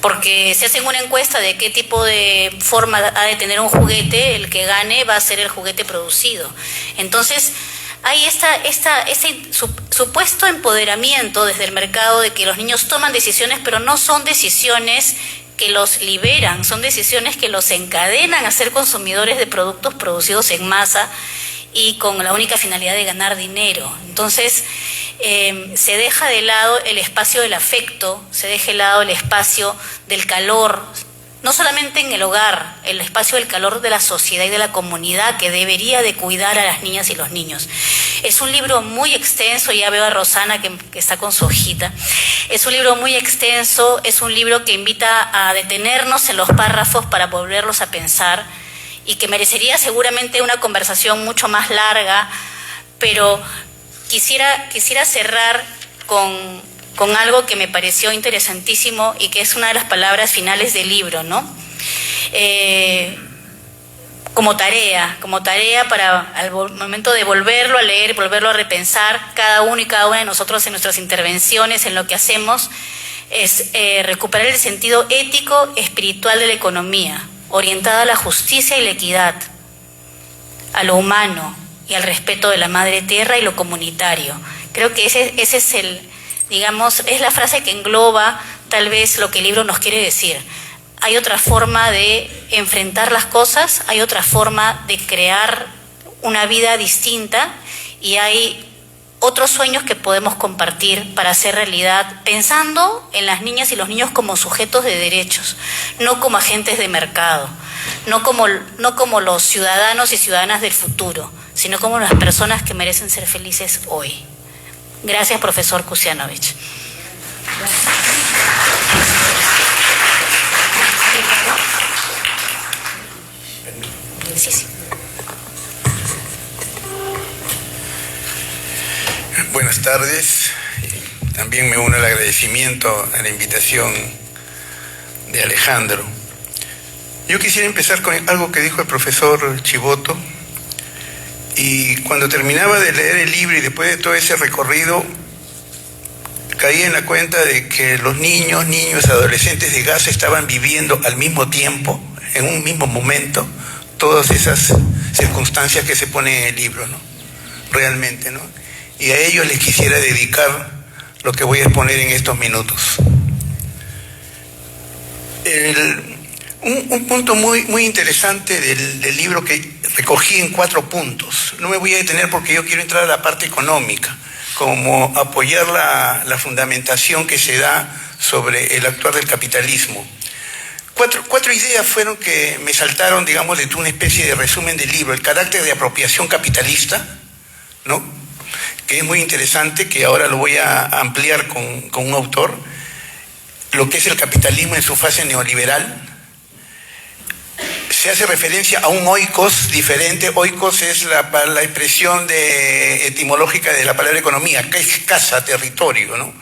porque se hacen una encuesta de qué tipo de forma ha de tener un juguete, el que gane va a ser el juguete producido. Entonces hay ese supuesto empoderamiento desde el mercado de que los niños toman decisiones, pero no son decisiones que los liberan, son decisiones que los encadenan a ser consumidores de productos producidos en masa y con la única finalidad de ganar dinero. Entonces se deja de lado el espacio del afecto, se deja de lado el espacio del calor, no solamente en el hogar, el espacio del calor de la sociedad y de la comunidad que debería de cuidar a las niñas y los niños. Es un libro muy extenso, ya veo a Rosana que está con su hojita. Es un libro muy extenso, es un libro que invita a detenernos en los párrafos para volverlos a pensar, y que merecería seguramente una conversación mucho más larga, pero quisiera cerrar con algo que me pareció interesantísimo y que es una de las palabras finales del libro, ¿no? Como tarea para al momento de volverlo a leer, volverlo a repensar, cada uno y cada una de nosotros en nuestras intervenciones, en lo que hacemos, es recuperar el sentido ético, espiritual de la economía, orientada a la justicia y la equidad, a lo humano y al respeto de la madre tierra y lo comunitario. Creo que ese es es la frase que engloba tal vez lo que el libro nos quiere decir. Hay otra forma de enfrentar las cosas, hay otra forma de crear una vida distinta, y hay otros sueños que podemos compartir para hacer realidad, pensando en las niñas y los niños como sujetos de derechos, no como agentes de mercado, no como los ciudadanos y ciudadanas del futuro, sino como las personas que merecen ser felices hoy. Gracias, profesor Kusianovich. Sí. Buenas tardes. También me uno al agradecimiento a la invitación de Alejandro. Yo quisiera empezar con algo que dijo el profesor Chiboto, y cuando terminaba de leer el libro y después de todo ese recorrido, caí en la cuenta de que los niños, adolescentes de Gaza estaban viviendo al mismo tiempo, en un mismo momento, todas esas circunstancias que se ponen en el libro, ¿no? Realmente, ¿no? Y a ellos les quisiera dedicar lo que voy a exponer en estos minutos. Un punto muy interesante del libro que recogí en 4 puntos. No me voy a detener porque yo quiero entrar a la parte económica, como apoyar la fundamentación que se da sobre el actuar del capitalismo. Cuatro ideas fueron que me saltaron, digamos, de una especie de resumen del libro. El carácter de apropiación capitalista, ¿no?, que es muy interesante, que ahora lo voy a ampliar con un autor. Lo que es el capitalismo en su fase neoliberal. se hace referencia a un oikos diferente. Oikos es la expresión etimológica de la palabra economía, que es casa, territorio, ¿no?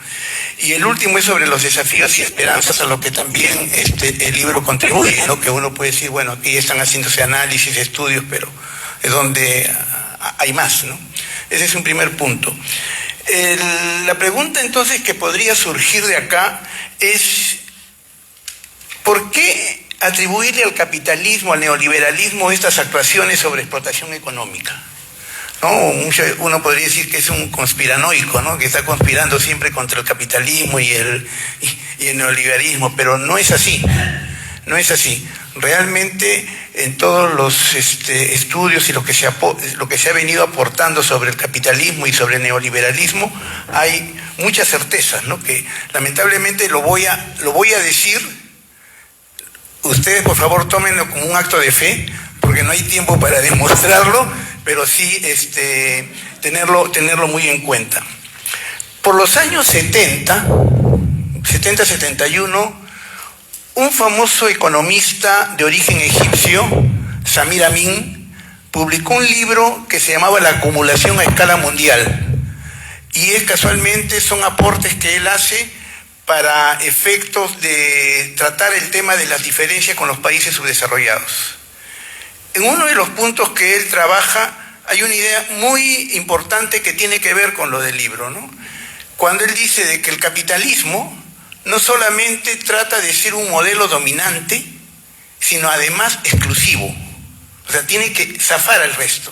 Y el último es sobre los desafíos y esperanzas, a lo que también el libro contribuye, ¿no? Que uno puede decir, bueno, aquí están haciéndose análisis, estudios, pero es donde hay más, ¿no? Ese es un primer punto. La pregunta entonces que podría surgir de acá es, ¿por qué atribuirle al capitalismo, al neoliberalismo, estas actuaciones sobre explotación económica? ¿No? Uno podría decir que es un conspiranoico, ¿no? Que está conspirando siempre contra el capitalismo y el neoliberalismo, pero no es así, no es así. Realmente en todos los estudios y lo que se ha venido aportando sobre el capitalismo y sobre el neoliberalismo hay muchas certezas, ¿no? Que lamentablemente lo voy a decir. Ustedes por favor tómenlo como un acto de fe, porque no hay tiempo para demostrarlo, pero sí tenerlo muy en cuenta. Por los años 70-71, un famoso economista de origen egipcio, Samir Amin, publicó un libro que se llamaba La acumulación a escala mundial. Y casualmente son aportes que él hace para efectos de tratar el tema de las diferencias con los países subdesarrollados. En uno de los puntos que él trabaja hay una idea muy importante que tiene que ver con lo del libro, ¿no? Cuando él dice de que el capitalismo no solamente trata de ser un modelo dominante, sino además exclusivo. O sea, tiene que zafar al resto.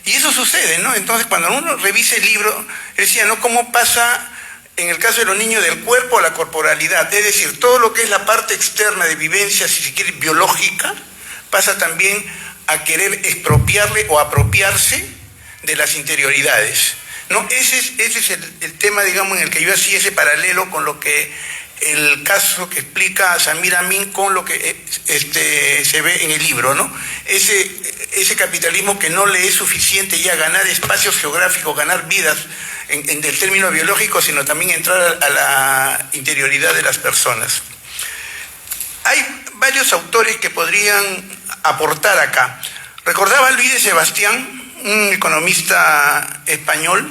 Y eso sucede, ¿no? Entonces, cuando uno revisa el libro, él decía, ¿no? ¿Cómo pasa en el caso de los niños del cuerpo a la corporalidad? Es decir, todo lo que es la parte externa de vivencia, si se quiere, biológica, pasa también a querer expropiarle o apropiarse de las interioridades, ¿no? Ese es el tema, digamos, en el que yo hacía ese paralelo con lo que el caso que explica Samir Amin con lo que se ve en el libro, ¿no? Ese capitalismo que no le es suficiente ya ganar espacios geográficos, ganar vidas en el término biológico, sino también entrar a la interioridad de las personas. Hay varios autores que podrían aportar acá. Recordaba Luis de Sebastián, un economista español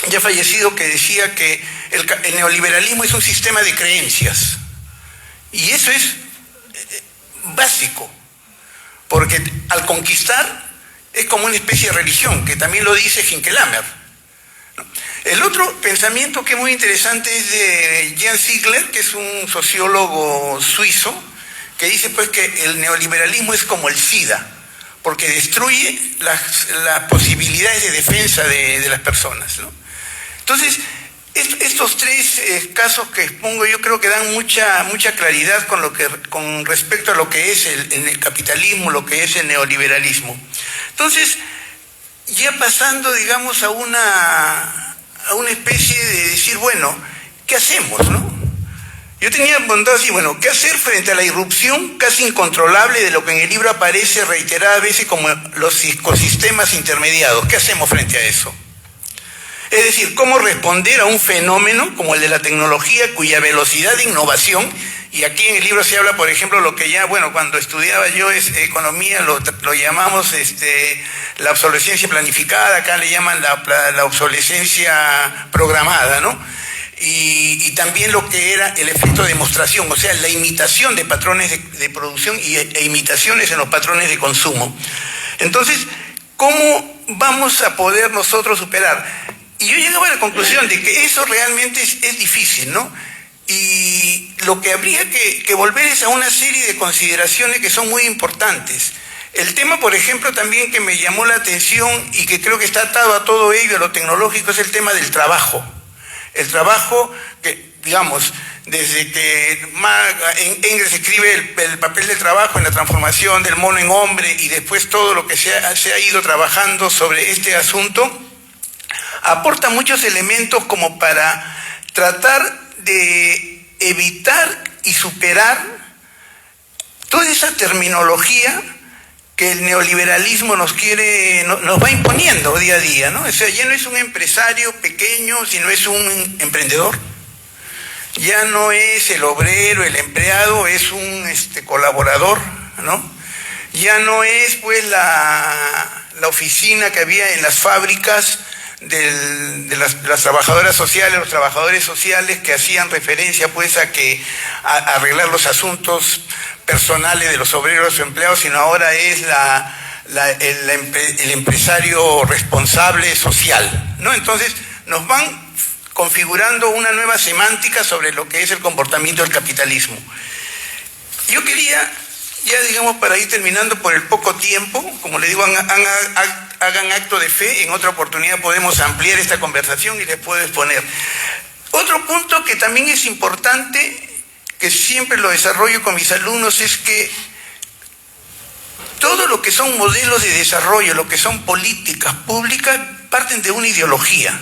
ya fallecido, que decía que el neoliberalismo es un sistema de creencias. Y eso es básico, porque al conquistar es como una especie de religión, que también lo dice Hinkelhammer. El otro pensamiento que es muy interesante es de Jan Ziegler, que es un sociólogo suizo, que dice pues que el neoliberalismo es como el SIDA, porque destruye las posibilidades de defensa de las personas, ¿no? Entonces, estos tres casos que expongo yo creo que dan mucha claridad con respecto a lo que es el capitalismo, lo que es el neoliberalismo. Entonces, ya pasando, digamos, a una especie de decir, bueno, ¿qué hacemos, no? Yo tenía preguntado así, bueno, ¿qué hacer frente a la irrupción casi incontrolable de lo que en el libro aparece reiteradas veces como los ecosistemas intermediados? ¿Qué hacemos frente a eso? Es decir, ¿cómo responder a un fenómeno como el de la tecnología cuya velocidad de innovación, y aquí en el libro se habla, por ejemplo, lo que ya, bueno, cuando estudiaba yo economía lo llamamos la obsolescencia planificada, acá le llaman la obsolescencia programada, ¿no? Y también lo que era el efecto de demostración, o sea, la imitación de patrones de producción e imitaciones en los patrones de consumo. Entonces, ¿cómo vamos a poder nosotros superar? Y yo llegaba a la conclusión de que eso realmente es difícil, ¿no? Y lo que habría que volver es a una serie de consideraciones que son muy importantes. El tema, por ejemplo, también que me llamó la atención y que creo que está atado a todo ello, a lo tecnológico, es el tema del trabajo. El trabajo que, digamos, desde que Engels escribe el papel del trabajo en la transformación del mono en hombre y después todo lo que se ha ido trabajando sobre este asunto, aporta muchos elementos como para tratar de evitar y superar toda esa terminología que el neoliberalismo nos va imponiendo día a día, ¿no? O sea, ya no es un empresario pequeño, sino es un emprendedor. Ya no es el obrero, el empleado, es un colaborador, ¿no? Ya no es pues la oficina que había en las fábricas de las trabajadoras sociales, los trabajadores sociales, que hacían referencia pues a arreglar los asuntos personales de los obreros o empleados, sino ahora es el empresario responsable social, ¿no? Entonces nos van configurando una nueva semántica sobre lo que es el comportamiento del capitalismo. Yo quería, ya digamos para ir terminando por el poco tiempo, como le digo, hagan acto de fe, en otra oportunidad podemos ampliar esta conversación y les puedo exponer. Otro punto que también es importante, que siempre lo desarrollo con mis alumnos, es que todo lo que son modelos de desarrollo, lo que son políticas públicas, parten de una ideología.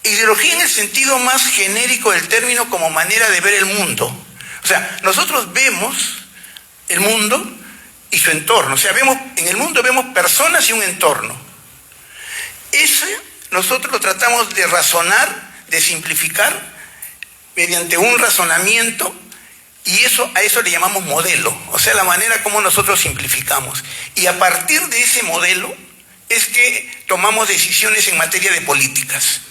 Ideología en el sentido más genérico del término, como manera de ver el mundo. O sea, nosotros vemos el mundo y su entorno. O sea, en el mundo vemos personas y un entorno. Eso nosotros lo tratamos de razonar, de simplificar mediante un razonamiento, y a eso le llamamos modelo. O sea, la manera como nosotros simplificamos. Y a partir de ese modelo es que tomamos decisiones en materia de políticas.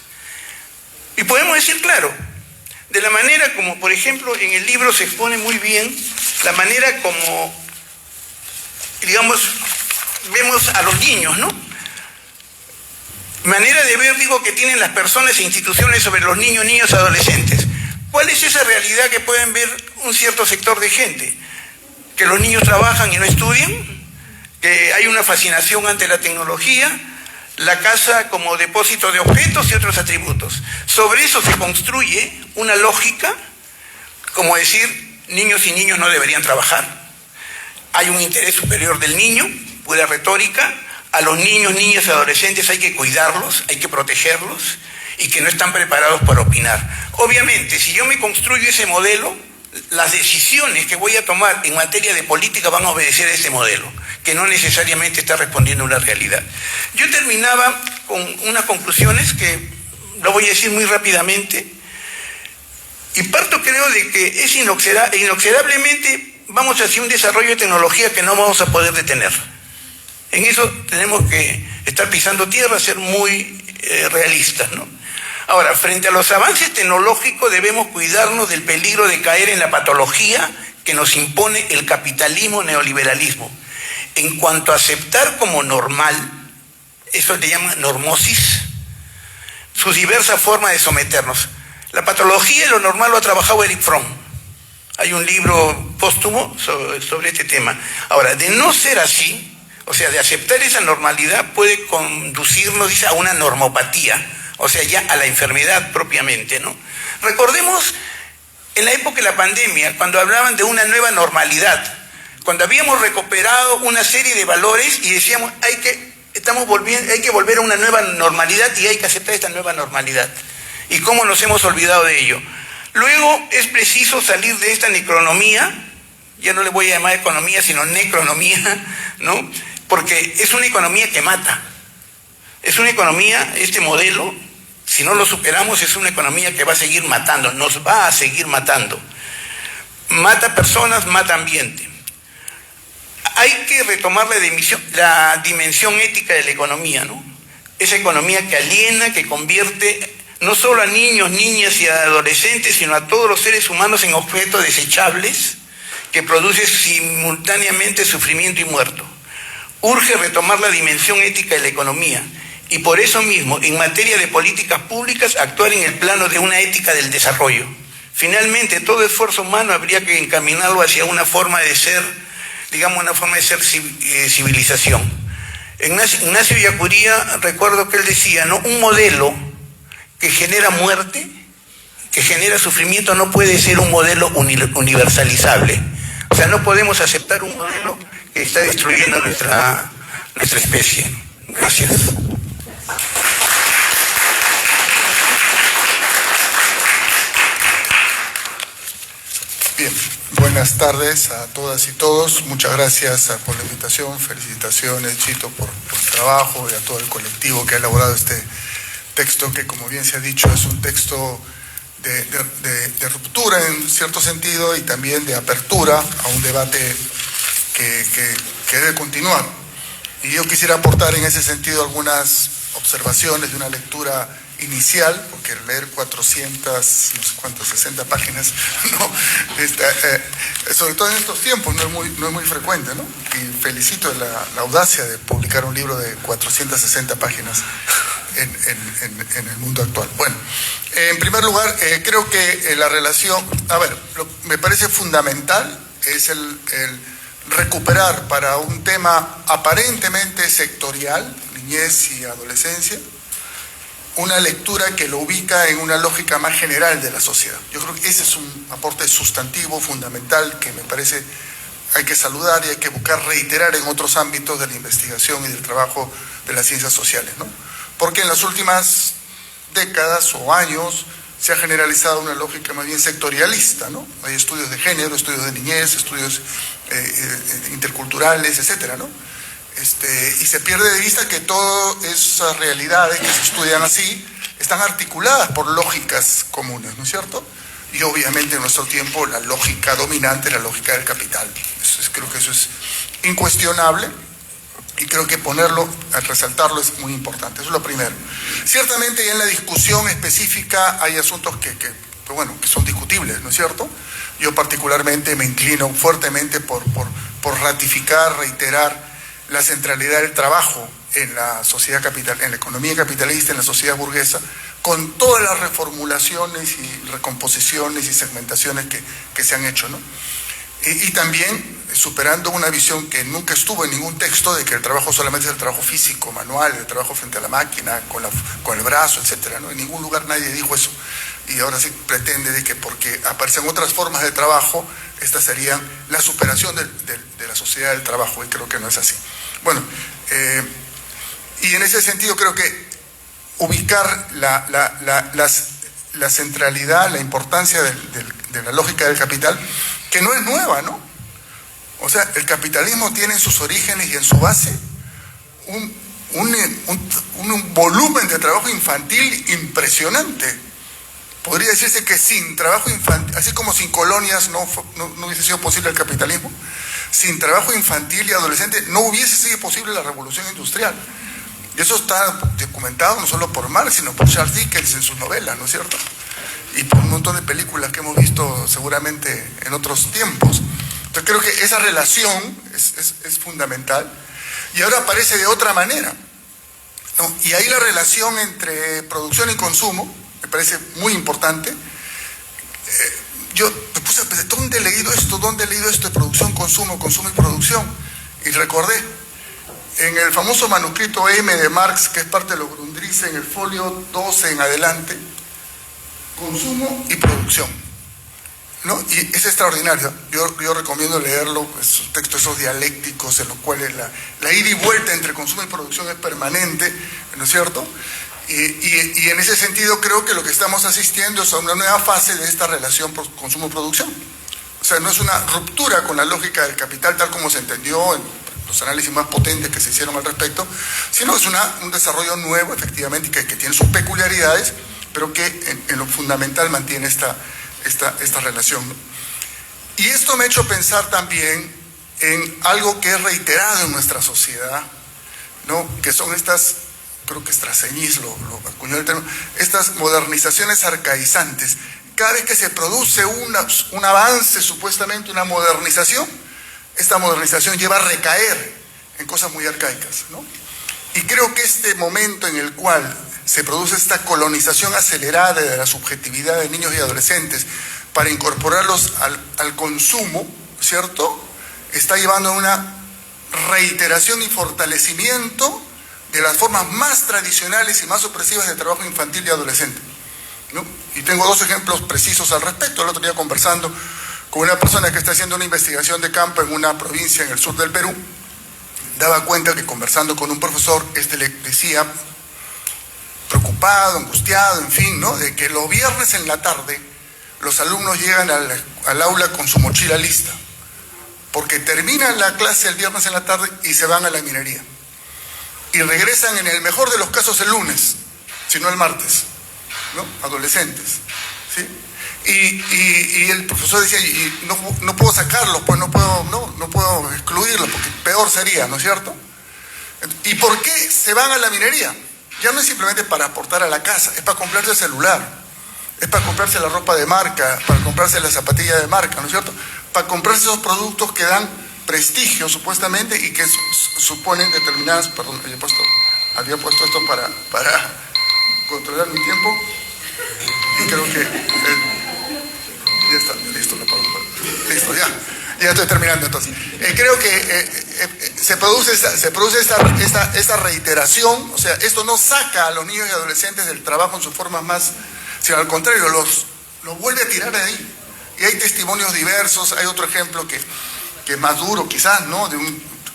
Y podemos decir, claro, de la manera como, por ejemplo, en el libro se expone muy bien la manera como, digamos, vemos a los niños, ¿no? Manera de ver, digo, que tienen las personas e instituciones sobre los niños, niñas, adolescentes. ¿Cuál es esa realidad que pueden ver un cierto sector de gente? Que los niños trabajan y no estudian, que hay una fascinación ante la tecnología, la casa como depósito de objetos y otros atributos. Sobre eso se construye una lógica, como decir, niños y niños no deberían trabajar. Hay un interés superior del niño, pura retórica. A los niños, niñas y adolescentes hay que cuidarlos, hay que protegerlos, y que no están preparados para opinar. Obviamente, si yo me construyo ese modelo, las decisiones que voy a tomar en materia de política van a obedecer a ese modelo, que no necesariamente está respondiendo a una realidad. Yo terminaba con unas conclusiones que lo voy a decir muy rápidamente, y parto, creo, de que es inexorablemente vamos hacia un desarrollo de tecnología que no vamos a poder detener. En eso tenemos que estar pisando tierra, ser muy realistas, ¿no? Ahora, frente a los avances tecnológicos debemos cuidarnos del peligro de caer en la patología que nos impone el capitalismo neoliberalismo. En cuanto a aceptar como normal, eso le llaman normosis, sus diversas formas de someternos. La patología y lo normal lo ha trabajado Erich Fromm. Hay un libro póstumo sobre este tema. Ahora, de no ser así, o sea, de aceptar esa normalidad, puede conducirnos, dice, a una normopatía, o sea, ya a la enfermedad propiamente, ¿no? Recordemos en la época de la pandemia, cuando hablaban de una nueva normalidad, cuando habíamos recuperado una serie de valores y decíamos, hay que volver a una nueva normalidad y hay que aceptar esta nueva normalidad. ¿Y cómo nos hemos olvidado de ello? Luego es preciso salir de esta necronomía, ya no le voy a llamar economía, sino necronomía, ¿no? Porque es una economía que mata. Es una economía, este modelo, si no lo superamos, es una economía que va a seguir matando, nos va a seguir matando. Mata personas, mata ambiente. Hay que retomar la dimensión ética de la economía, ¿no? Esa economía que aliena, que convierte no solo a niños, niñas y a adolescentes, sino a todos los seres humanos en objetos desechables, que produce simultáneamente sufrimiento y muerto. Urge retomar la dimensión ética de la economía y por eso mismo, en materia de políticas públicas, actuar en el plano de una ética del desarrollo. Finalmente, todo esfuerzo humano habría que encaminarlo hacia una forma de ser, digamos, una forma de ser civilización. Ignacio Ellacuría, recuerdo que él decía, ¿no? Un modelo que genera muerte, que genera sufrimiento, no puede ser un modelo universalizable. O sea, no podemos aceptar un modelo que está destruyendo nuestra especie. Gracias. Bien, buenas tardes a todas y todos. Muchas gracias por la invitación. Felicitaciones, Chito, por el trabajo y a todo el colectivo que ha elaborado este texto que, como bien se ha dicho, es un texto de ruptura en cierto sentido y también de apertura a un debate que que debe continuar. Y yo quisiera aportar en ese sentido algunas observaciones de una lectura inicial, porque leer 400, no sé cuántas, 60 páginas, no, sobre todo en estos tiempos, no es muy frecuente, ¿no? Y felicito la audacia de publicar un libro de 460 páginas en el mundo actual. Bueno, en primer lugar, creo que la relación, me parece fundamental es el recuperar para un tema aparentemente sectorial, niñez y adolescencia, una lectura que lo ubica en una lógica más general de la sociedad. Yo creo que ese es un aporte sustantivo, fundamental, que me parece hay que saludar y hay que buscar reiterar en otros ámbitos de la investigación y del trabajo de las ciencias sociales, ¿no? Porque en las últimas décadas o años se ha generalizado una lógica más bien sectorialista, ¿no? Hay estudios de género, estudios de niñez, estudios interculturales, etcétera, ¿no? Y se pierde de vista que todas esas realidades que se estudian así están articuladas por lógicas comunes, ¿no es cierto? Y obviamente en nuestro tiempo la lógica dominante es la lógica del capital. Creo que eso es incuestionable y creo que resaltarlo es muy importante. Eso es lo primero. Ciertamente ya en la discusión específica hay asuntos que son discutibles, ¿no es cierto? Yo particularmente me inclino fuertemente por ratificar, reiterar la centralidad del trabajo en la sociedad capital, en la economía capitalista, en la sociedad burguesa, con todas las reformulaciones y recomposiciones y segmentaciones que se han hecho, ¿no? Y también superando una visión que nunca estuvo en ningún texto de que el trabajo solamente es el trabajo físico, manual, el trabajo frente a la máquina, con el brazo, etcétera, ¿no? En ningún lugar nadie dijo eso. Y ahora sí pretende de que porque aparecen otras formas de trabajo, estas serían la superación de la sociedad del trabajo, y creo que no es así. Bueno, y en ese sentido creo que ubicar la centralidad, la importancia de la lógica del capital, que no es nueva, ¿no? O sea, el capitalismo tiene en sus orígenes y en su base un volumen de trabajo infantil impresionante. Podría decirse que sin trabajo infantil, así como sin colonias no hubiese sido posible el capitalismo, sin trabajo infantil y adolescente no hubiese sido posible la revolución industrial. Y eso está documentado no solo por Marx, sino por Charles Dickens en sus novelas, ¿no es cierto? Y por un montón de películas que hemos visto seguramente en otros tiempos. Entonces creo que esa relación es fundamental. Y ahora aparece de otra manera, ¿no? Y ahí la relación entre producción y consumo me parece muy importante. Yo me puse a pensar, ¿dónde he leído esto de producción, consumo y producción? Y recordé, en el famoso manuscrito M de Marx, que es parte de lo Grundrisse, en el folio 12 en adelante, consumo y producción, ¿no? Y es extraordinario. Yo recomiendo leerlo, esos textos, esos dialécticos en los cuales la ida y vuelta entre consumo y producción es permanente, ¿no es cierto? Y en ese sentido creo que lo que estamos asistiendo es a una nueva fase de esta relación consumo-producción. O sea, no es una ruptura con la lógica del capital tal como se entendió en los análisis más potentes que se hicieron al respecto, sino es un desarrollo nuevo, efectivamente, que tiene sus peculiaridades, pero que en lo fundamental mantiene esta relación, ¿no? Y esto me ha hecho pensar también en algo que es reiterado en nuestra sociedad, ¿no? Que son estas, creo que Strazenyis lo acuñó el término, estas modernizaciones arcaizantes. Cada vez que se produce un avance, supuestamente una modernización, esta modernización lleva a recaer en cosas muy arcaicas, ¿no? Y creo que este momento en el cual se produce esta colonización acelerada de la subjetividad de niños y adolescentes para incorporarlos al consumo, ¿cierto?, está llevando a una reiteración y fortalecimiento de las formas más tradicionales y más opresivas de trabajo infantil y adolescente, ¿no? Y tengo dos ejemplos precisos al respecto. El otro día, conversando con una persona que está haciendo una investigación de campo en una provincia en el sur del Perú, daba cuenta que, conversando con un profesor, le decía, preocupado, angustiado, en fin, ¿no?, de que los viernes en la tarde los alumnos llegan al aula con su mochila lista, porque terminan la clase el viernes en la tarde y se van a la minería. Y regresan en el mejor de los casos el lunes, si no el martes, ¿no? Adolescentes, ¿sí? Y el profesor decía, y no puedo sacarlos, pues no puedo excluirlos, porque peor sería, ¿no es cierto? ¿Y por qué se van a la minería? Ya no es simplemente para aportar a la casa, es para comprarse el celular, es para comprarse la ropa de marca, para comprarse la zapatilla de marca, ¿no es cierto? Para comprarse esos productos que dan prestigio, supuestamente, y que suponen determinadas... Perdón, había puesto esto para controlar mi tiempo, y creo que... ya está, listo, listo, ya estoy terminando entonces. Creo que se produce esta reiteración, o sea, esto no saca a los niños y adolescentes del trabajo en sus formas más, sino al contrario, los vuelve a tirar de ahí. Y hay testimonios diversos. Hay otro ejemplo que es más duro quizás, ¿no? De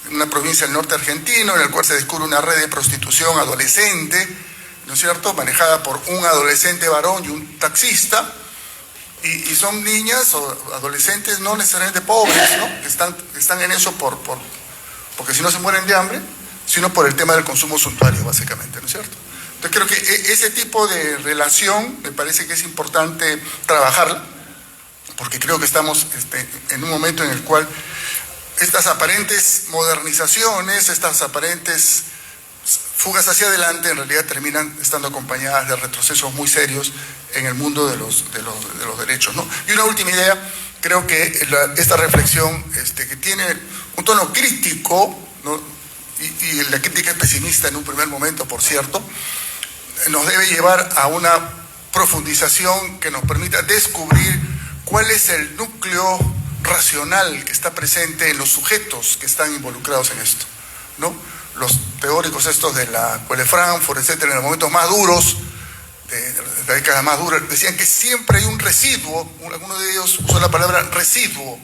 una provincia del norte argentino, en el cual se descubre una red de prostitución adolescente, ¿no es cierto?, manejada por un adolescente varón y un taxista, y son niñas o adolescentes no necesariamente pobres, ¿no?, que están en eso porque si no se mueren de hambre, sino por el tema del consumo suntuario, básicamente, ¿no es cierto? Entonces creo que ese tipo de relación me parece que es importante trabajarla, porque creo que estamos en un momento en el cual estas aparentes modernizaciones, estas aparentes fugas hacia adelante, en realidad terminan estando acompañadas de retrocesos muy serios en el mundo de los derechos, ¿no? Y una última idea, creo que esta reflexión que tiene un tono crítico, ¿no?, y la crítica es pesimista en un primer momento, por cierto, nos debe llevar a una profundización que nos permita descubrir cuál es el núcleo racional que está presente en los sujetos que están involucrados en esto, ¿no? Los teóricos estos de la Escuela de Frankfurt, etcétera, en los momentos más duros, de la década más dura, decían que siempre hay un residuo, alguno de ellos usó la palabra residuo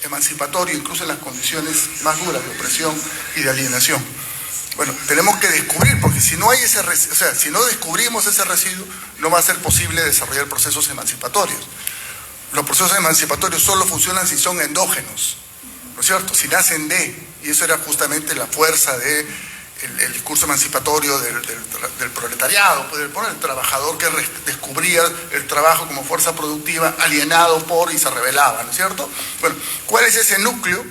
emancipatorio, incluso en las condiciones más duras de opresión y de alienación. Bueno, tenemos que descubrir, porque si no hay si no descubrimos ese residuo, no va a ser posible desarrollar procesos emancipatorios. Los procesos emancipatorios solo funcionan si son endógenos, ¿no es cierto?, si nacen y eso era justamente la fuerza del discurso emancipatorio del proletariado, pues el trabajador que descubría el trabajo como fuerza productiva, alienado por y se rebelaba, ¿no es cierto? Bueno, ¿cuál es ese núcleo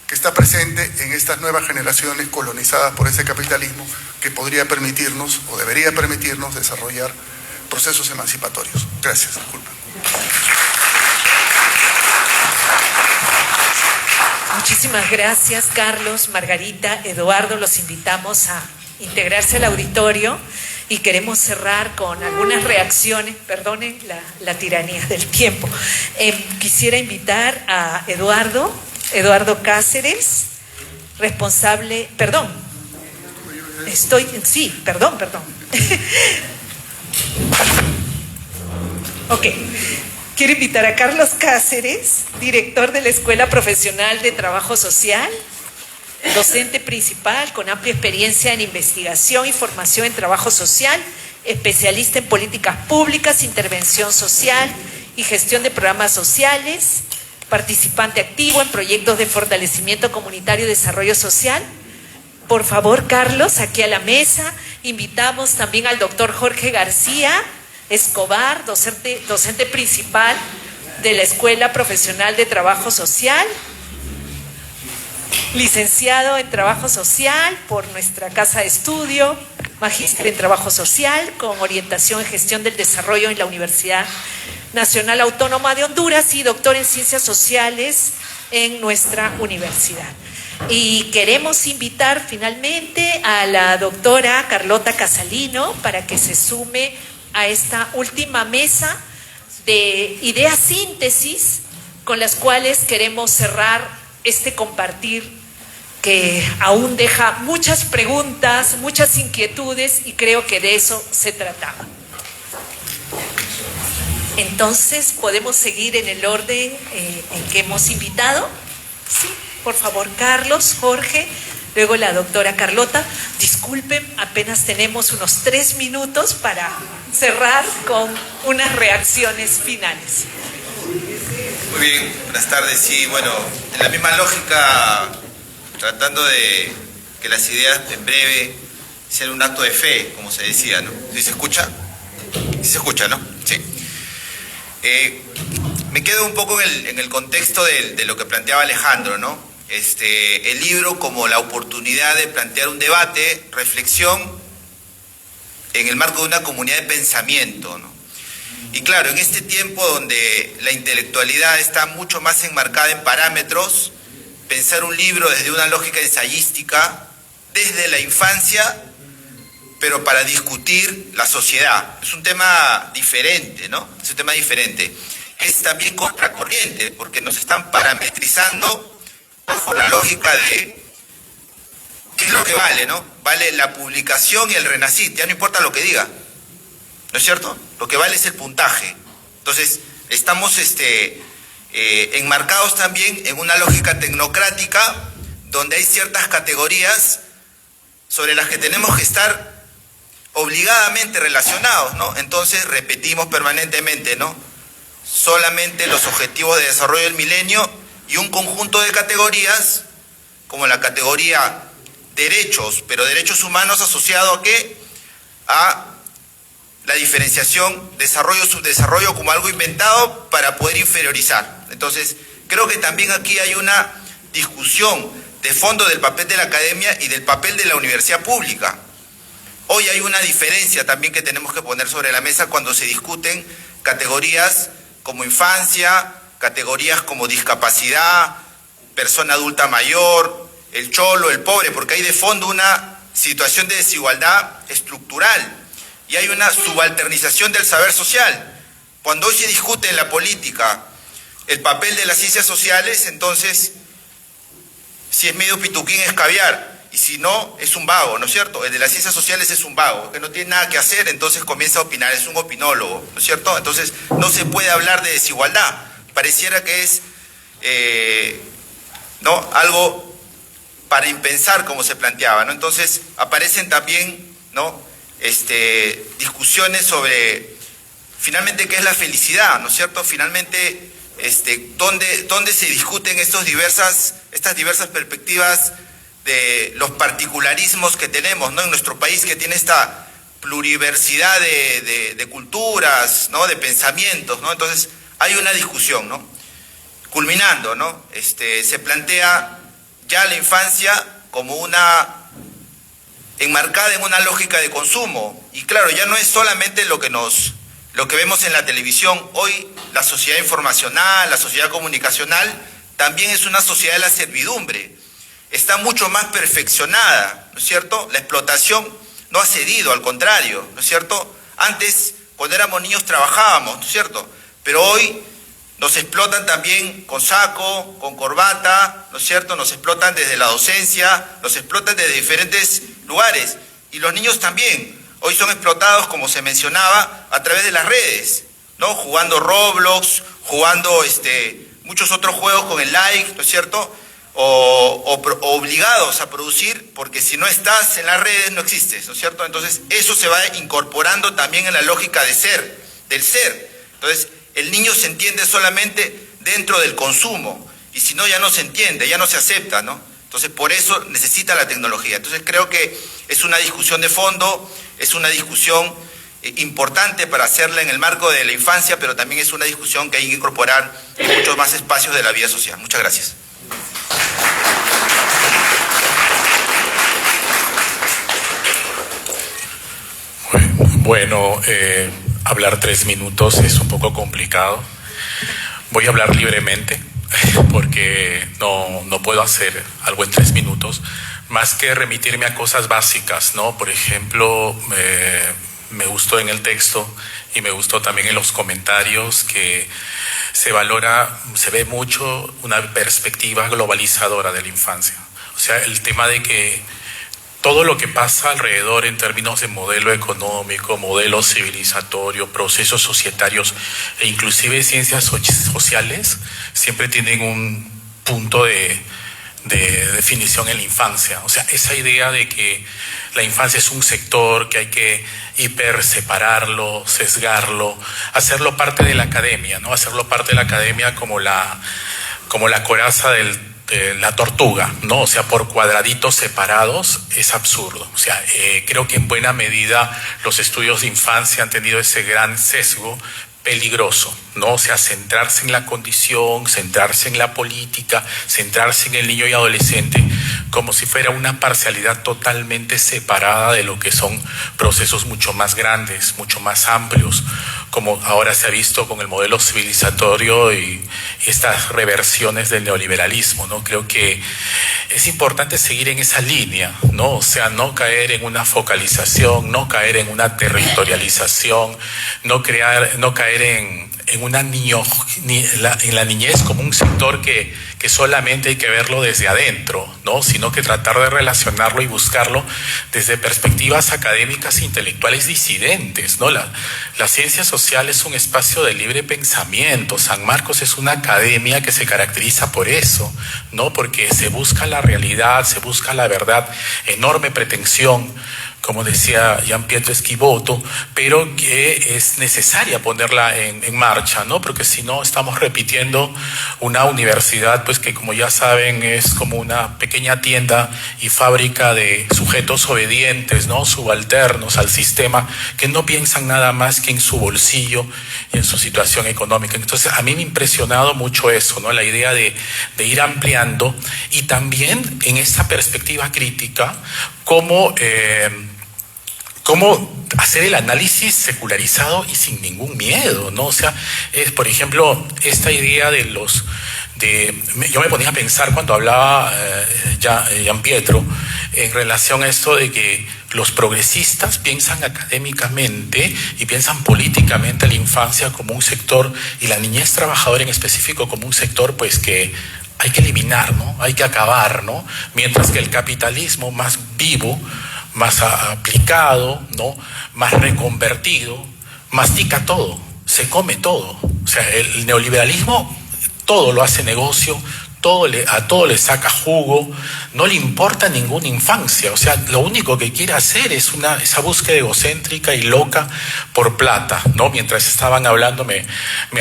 que está presente en estas nuevas generaciones colonizadas por ese capitalismo que podría permitirnos o debería permitirnos desarrollar procesos emancipatorios? Gracias, disculpa. Muchísimas gracias, Carlos, Margarita, Eduardo. Los invitamos a integrarse al auditorio y queremos cerrar con algunas reacciones. Perdonen la tiranía del tiempo. Quisiera invitar a Eduardo Cáceres, responsable. Perdón. Ok. Quiero invitar a Carlos Cáceres, director de la Escuela Profesional de Trabajo Social, docente principal con amplia experiencia en investigación y formación en trabajo social, especialista en políticas públicas, intervención social y gestión de programas sociales, participante activo en proyectos de fortalecimiento comunitario y desarrollo social. Por favor, Carlos, aquí a la mesa. Invitamos también al doctor Jorge García Escobar, docente principal de la Escuela Profesional de Trabajo Social, licenciado en Trabajo Social por nuestra Casa de Estudio, magíster en Trabajo Social con orientación en Gestión del Desarrollo en la Universidad Nacional Autónoma de Honduras y doctor en Ciencias Sociales en nuestra universidad. Y queremos invitar finalmente a la doctora Carlota Casalino para que se sume a esta última mesa de ideas síntesis con las cuales queremos cerrar este compartir que aún deja muchas preguntas, muchas inquietudes, y creo que de eso se trataba. Entonces, ¿podemos seguir en el orden en que hemos invitado? Sí, por favor, Carlos, Jorge, luego la doctora Carlota. Disculpen, apenas tenemos unos 3 minutos para cerrar con unas reacciones finales. Muy bien, buenas tardes. Sí, bueno, en la misma lógica, tratando de que las ideas en breve sean un acto de fe, como se decía, ¿no? ¿Sí se escucha? Sí se escucha, ¿no? Sí. Me quedo un poco en el contexto de lo que planteaba Alejandro, ¿no? El libro como la oportunidad de plantear un debate, reflexión, en el marco de una comunidad de pensamiento, ¿no? Y claro, en este tiempo donde la intelectualidad está mucho más enmarcada en parámetros, pensar un libro desde una lógica ensayística, desde la infancia, pero para discutir la sociedad. Es un tema diferente, ¿no? Es un tema diferente. Es también contracorriente, porque nos están parametrizando bajo la lógica de qué es lo que vale, ¿no? Vale la publicación y el renacir, ya no importa lo que diga, ¿no es cierto? Lo que vale es el puntaje. Entonces, estamos enmarcados también en una lógica tecnocrática donde hay ciertas categorías sobre las que tenemos que estar obligadamente relacionados, ¿no? Entonces repetimos permanentemente, ¿no? Solamente los objetivos de desarrollo del milenio y un conjunto de categorías, como la categoría derechos, pero derechos humanos asociado a ¿qué? A la diferenciación, desarrollo, subdesarrollo como algo inventado para poder inferiorizar. Entonces, creo que también aquí hay una discusión de fondo del papel de la academia y del papel de la universidad pública. Hoy hay una diferencia también que tenemos que poner sobre la mesa cuando se discuten categorías como infancia, categorías como discapacidad, persona adulta mayor, el cholo, el pobre, porque hay de fondo una situación de desigualdad estructural y hay una subalternización del saber social. Cuando hoy se discute en la política el papel de las ciencias sociales, entonces, si es medio pituquín es caviar, y si no, es un vago, ¿no es cierto? El de las ciencias sociales es un vago, que no tiene nada que hacer, entonces comienza a opinar, es un opinólogo, ¿no es cierto? Entonces, no se puede hablar de desigualdad, pareciera que es, ¿no? Algo para impensar, como se planteaba, ¿no? Entonces, aparecen también, ¿no? Discusiones sobre, finalmente, qué es la felicidad, ¿no es cierto? Finalmente, ¿dónde se discuten estas diversas perspectivas de los particularismos que tenemos, ¿no? En nuestro país, que tiene esta pluriversidad de culturas, ¿no? De pensamientos, ¿no? Entonces hay una discusión, ¿no? Culminando, ¿no? Se plantea ya la infancia como enmarcada en una lógica de consumo, y claro, ya no es solamente lo que vemos en la televisión. Hoy la sociedad informacional, la sociedad comunicacional también es una sociedad de la servidumbre. Está mucho más perfeccionada, ¿no es cierto? La explotación no ha cedido, al contrario, ¿no es cierto? Antes, cuando éramos niños, trabajábamos, ¿no es cierto? Pero hoy nos explotan también con saco, con corbata, ¿no es cierto? Nos explotan desde la docencia, nos explotan desde diferentes lugares. Y los niños también, hoy son explotados, como se mencionaba, a través de las redes, ¿no? Jugando Roblox, jugando muchos otros juegos con el like, ¿no es cierto? O obligados a producir, porque si no estás en las redes no existes, ¿no es cierto? Entonces eso se va incorporando también en la lógica del ser. Entonces el niño se entiende solamente dentro del consumo, y si no, ya no se entiende, ya no se acepta, ¿no? Entonces por eso necesita la tecnología. Entonces creo que es una discusión de fondo, es una discusión importante para hacerla en el marco de la infancia, pero también es una discusión que hay que incorporar en muchos más espacios de la vida social. Muchas gracias. Bueno, hablar 3 minutos es un poco complicado. Voy a hablar libremente porque no puedo hacer algo en 3 minutos, más que remitirme a cosas básicas, ¿no? Por ejemplo, me gustó en el texto y me gustó también en los comentarios que se ve mucho una perspectiva globalizadora de la infancia. O sea, el tema de que todo lo que pasa alrededor en términos de modelo económico, modelo civilizatorio, procesos societarios e inclusive ciencias sociales siempre tienen un punto de definición en la infancia. O sea, esa idea de que la infancia es un sector que hay que separarlo, sesgarlo, hacerlo parte de la academia, ¿no? Hacerlo parte de la academia como la coraza de la tortuga, ¿no? O sea, por cuadraditos separados es absurdo. O sea, creo que en buena medida los estudios de infancia han tenido ese gran sesgo peligroso, ¿no? O sea, centrarse en la condición, centrarse en la política, centrarse en el niño y adolescente como si fuera una parcialidad totalmente separada de lo que son procesos mucho más grandes, mucho más amplios, como ahora se ha visto con el modelo civilizatorio y estas reversiones del neoliberalismo, ¿no? Creo que es importante seguir en esa línea, ¿no? O sea, no caer en una focalización, no caer en una territorialización, no caer en una en la niñez como un sector que solamente hay que verlo desde adentro, ¿no? Sino que tratar de relacionarlo y buscarlo desde perspectivas académicas e intelectuales disidentes, ¿no? La ciencia social es un espacio de libre pensamiento. San Marcos es una academia que se caracteriza por eso, ¿no? Porque se busca la realidad, se busca la verdad, enorme pretensión, como decía Gian Pietro Esquivoto, pero que es necesaria ponerla en marcha, ¿no? Porque si no estamos repitiendo una universidad, pues que como ya saben es como una pequeña tienda y fábrica de sujetos obedientes, ¿no? Subalternos al sistema, que no piensan nada más que en su bolsillo y en su situación económica. Entonces a mí me ha impresionado mucho eso, ¿no? La idea de ir ampliando, y también en esta perspectiva crítica, cómo hacer el análisis secularizado y sin ningún miedo, ¿no? O sea, por ejemplo, esta idea yo me ponía a pensar cuando hablaba Gian Pietro en relación a esto de que los progresistas piensan académicamente y piensan políticamente a la infancia como un sector, y la niñez trabajadora en específico como un sector pues que hay que eliminar, ¿no? Hay que acabar, ¿no? Mientras que el capitalismo más vivo, más aplicado, ¿no? Más reconvertido, mastica todo, se come todo. O sea, el neoliberalismo todo lo hace negocio, a todo le saca jugo, no le importa ninguna infancia. O sea, lo único que quiere hacer es esa búsqueda egocéntrica y loca por plata, ¿no? Mientras estaban hablando me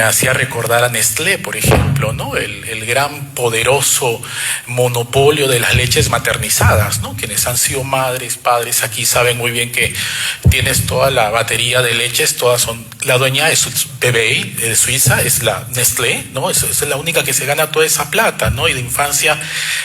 hacía recordar a Nestlé, por ejemplo, ¿no? El gran poderoso monopolio de las leches maternizadas, ¿no? Quienes han sido madres, padres aquí saben muy bien que tienes toda la batería de leches, todas son, la dueña es BBI de Suiza, es la Nestlé, ¿no? Es la única que se gana toda esa plata, ¿no? Y la infancia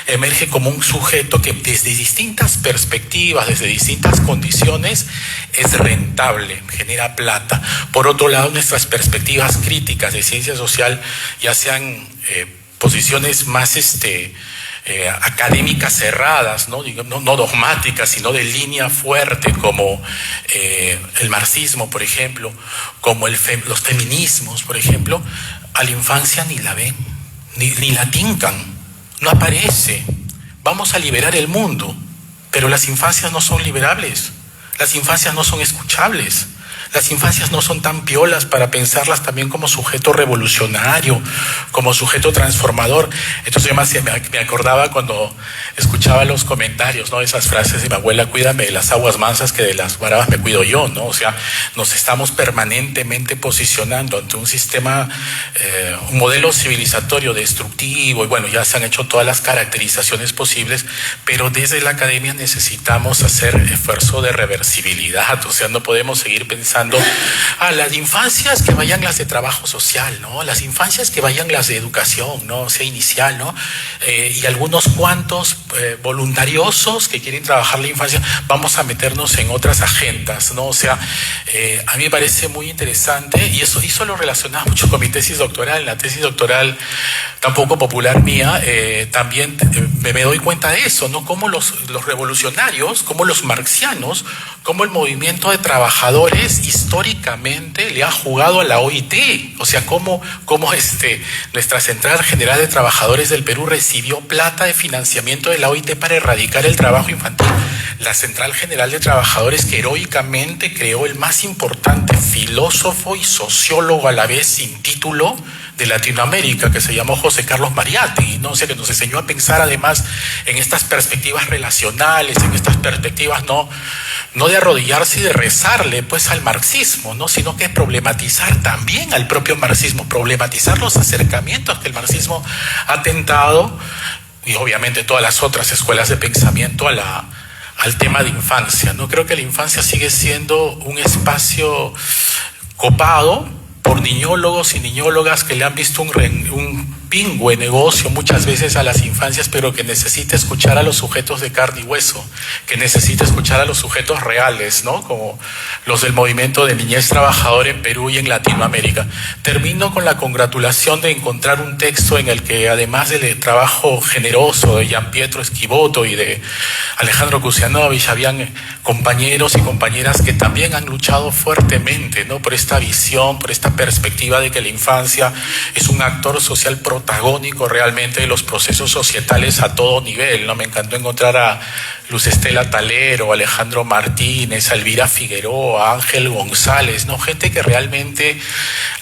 emerge como un sujeto que desde distintas perspectivas, desde distintas condiciones, es rentable, genera plata. Por otro lado, nuestras perspectivas críticas de ciencia social, ya sean posiciones más académicas cerradas, ¿no? No dogmáticas, sino de línea fuerte, como el marxismo, por ejemplo, como los feminismos, por ejemplo, a la infancia ni la ven, ni la tincan, no aparece. Vamos a liberar el mundo, pero las infancias no son liberables, las infancias no son escuchables. Las infancias no son tan piolas para pensarlas también como sujeto revolucionario, como sujeto transformador. Entonces yo me acordaba cuando escuchaba los comentarios, ¿no? Esas frases de mi abuela: cuídame de las aguas mansas, que de las bravas me cuido yo, ¿no? O sea, nos estamos permanentemente posicionando ante un sistema, un modelo civilizatorio destructivo, y bueno, ya se han hecho todas las caracterizaciones posibles, pero desde la academia necesitamos hacer esfuerzo de reversibilidad. O sea, no podemos seguir pensando las infancias que vayan las de trabajo social, ¿no? Las infancias que vayan las de educación, ¿no? O sea, inicial, ¿no? Y algunos cuantos voluntariosos que quieren trabajar la infancia, vamos a meternos en otras agendas, ¿no? O sea, a mí me parece muy interesante, y eso lo relacionaba mucho con mi tesis doctoral. La tesis doctoral, tampoco popular mía, también me doy cuenta de eso, ¿no? Cómo los revolucionarios, cómo los marxianos, cómo el movimiento de trabajadores históricamente le ha jugado a la OIT. O sea, cómo nuestra Central General de Trabajadores del Perú recibió plata de financiamiento de la OIT para erradicar el trabajo infantil. La Central General de Trabajadores, que heroicamente creó el más importante filósofo y sociólogo a la vez sin título de Latinoamérica, que se llamó José Carlos Mariátegui, ¿no? O sea, que nos enseñó a pensar además en estas perspectivas relacionales, en estas perspectivas no de arrodillarse y de rezarle pues al marxismo, ¿no? Sino que problematizar también al propio marxismo, problematizar los acercamientos que el marxismo ha tentado, y obviamente todas las otras escuelas de pensamiento, al tema de infancia, ¿no? Creo que la infancia sigue siendo un espacio copado por niñólogos y niñólogas que le han visto un pingüe negocio muchas veces a las infancias, pero que necesita escuchar a los sujetos de carne y hueso, que necesita escuchar a los sujetos reales, ¿no? Como los del movimiento de niñez trabajadora en Perú y en Latinoamérica. Termino con la congratulación de encontrar un texto en el que, además del trabajo generoso de Gian Pietro Esquivoto y de Alejandro Kusianovich, habían compañeros y compañeras que también han luchado fuertemente, ¿no? Por esta visión, por esta perspectiva de que la infancia es un actor social protagónico realmente de los procesos societales a todo nivel, ¿no? Me encantó encontrar a Luz Estela Talero, Alejandro Martínez, a Elvira Figueroa, Ángel González, ¿no? Gente que realmente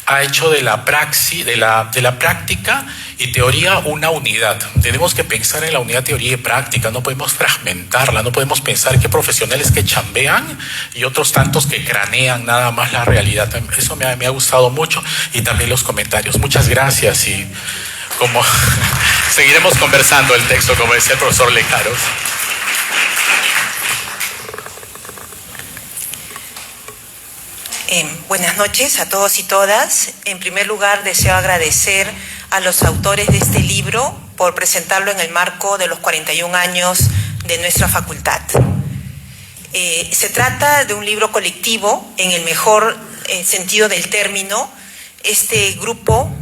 ha hecho de la praxis, de la práctica y teoría una unidad. Tenemos que pensar en la unidad teoría y práctica, no podemos fragmentarla, no podemos pensar que profesionales que chambean y otros tantos que cranean nada más la realidad. Eso me ha gustado mucho, y también los comentarios. Muchas gracias, y como seguiremos conversando el texto, como decía el profesor Lecaros. Buenas noches a todos y todas. En primer lugar, deseo agradecer a los autores de este libro por presentarlo en el marco de los 41 años de nuestra facultad. Se trata de un libro colectivo en el mejor sentido del término. Este grupo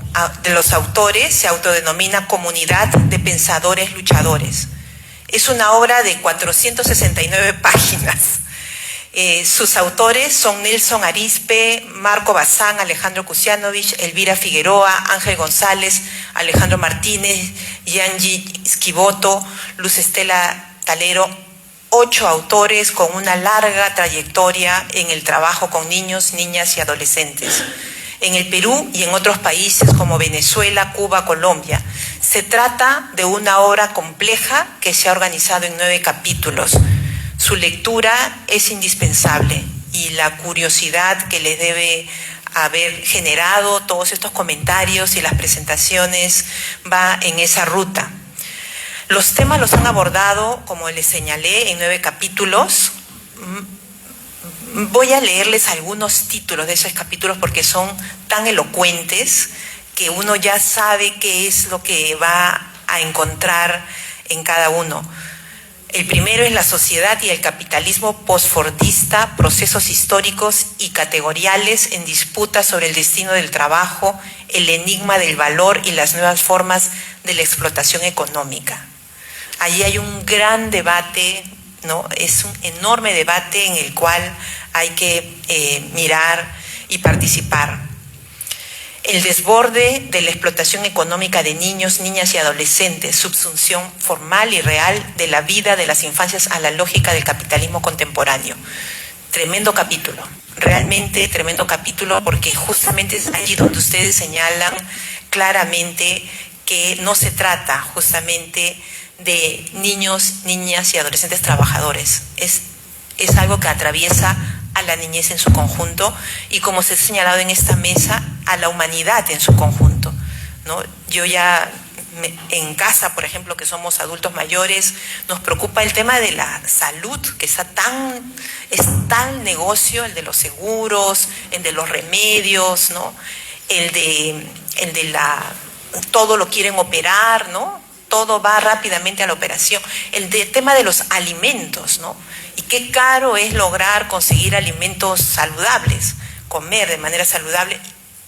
de los autores se autodenomina Comunidad de Pensadores Luchadores. Es una obra de 469 páginas. Sus autores son Nelson Arizpe, Marco Bazán, Alejandro Kusianovich, Elvira Figueroa, Ángel González, Alejandro Martínez, Giangi Esquivoto, Luz Estela Talero. 8 autores con una larga trayectoria en el trabajo con niños, niñas y adolescentes en el Perú y en otros países como Venezuela, Cuba, Colombia. Se trata de una obra compleja que se ha organizado en 9 capítulos. Su lectura es indispensable, y la curiosidad que les debe haber generado todos estos comentarios y las presentaciones va en esa ruta. Los temas los han abordado, como les señalé, en 9 capítulos. Voy a leerles algunos títulos de esos capítulos porque son tan elocuentes que uno ya sabe qué es lo que va a encontrar en cada uno. El primero es la sociedad y el capitalismo postfordista, procesos históricos y categoriales en disputa sobre el destino del trabajo, el enigma del valor y las nuevas formas de la explotación económica. Allí hay un gran debate, ¿no? Es un enorme debate en el cual hay que mirar y participar. El desborde de la explotación económica de niños, niñas y adolescentes, subsunción formal y real de la vida de las infancias a la lógica del capitalismo contemporáneo. Tremendo capítulo, realmente tremendo capítulo, porque justamente es allí donde ustedes señalan claramente que no se trata justamente de niños, niñas y adolescentes trabajadores. Es algo que atraviesa a la niñez en su conjunto y, como se ha señalado en esta mesa, a la humanidad en su conjunto, ¿no? Yo ya en casa, por ejemplo, que somos adultos mayores, nos preocupa el tema de la salud, que es tal negocio, el de los seguros, el de los remedios, ¿no? El de todo lo quieren operar, ¿no? Todo va rápidamente a la operación. El tema de los alimentos, ¿no? Y qué caro es lograr conseguir alimentos saludables, comer de manera saludable,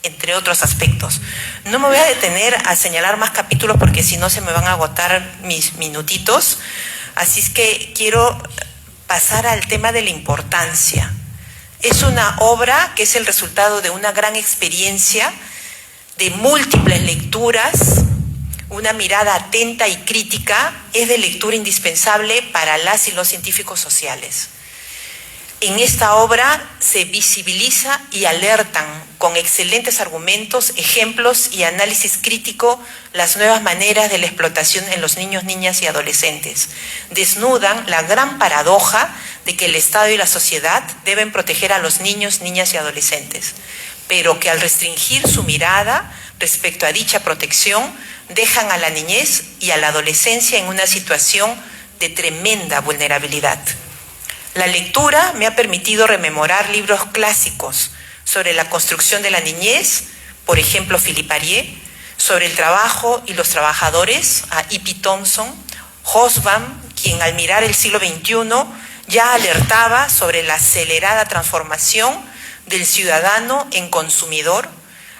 entre otros aspectos. No me voy a detener a señalar más capítulos porque si no se me van a agotar mis minutitos. Así es que quiero pasar al tema de la importancia. Es una obra que es el resultado de una gran experiencia, de múltiples lecturas. Una mirada atenta y crítica es de lectura indispensable para las y los científicos sociales. En esta obra se visibiliza y alertan con excelentes argumentos, ejemplos y análisis crítico las nuevas maneras de la explotación en los niños, niñas y adolescentes. Desnudan la gran paradoja de que el Estado y la sociedad deben proteger a los niños, niñas y adolescentes, pero que al restringir su mirada respecto a dicha protección, dejan a la niñez y a la adolescencia en una situación de tremenda vulnerabilidad. La lectura me ha permitido rememorar libros clásicos sobre la construcción de la niñez, por ejemplo, Philippe Arié, sobre el trabajo y los trabajadores, a E.P. Thompson, Hobsbawm, quien al mirar el siglo XXI ya alertaba sobre la acelerada transformación del ciudadano en consumidor,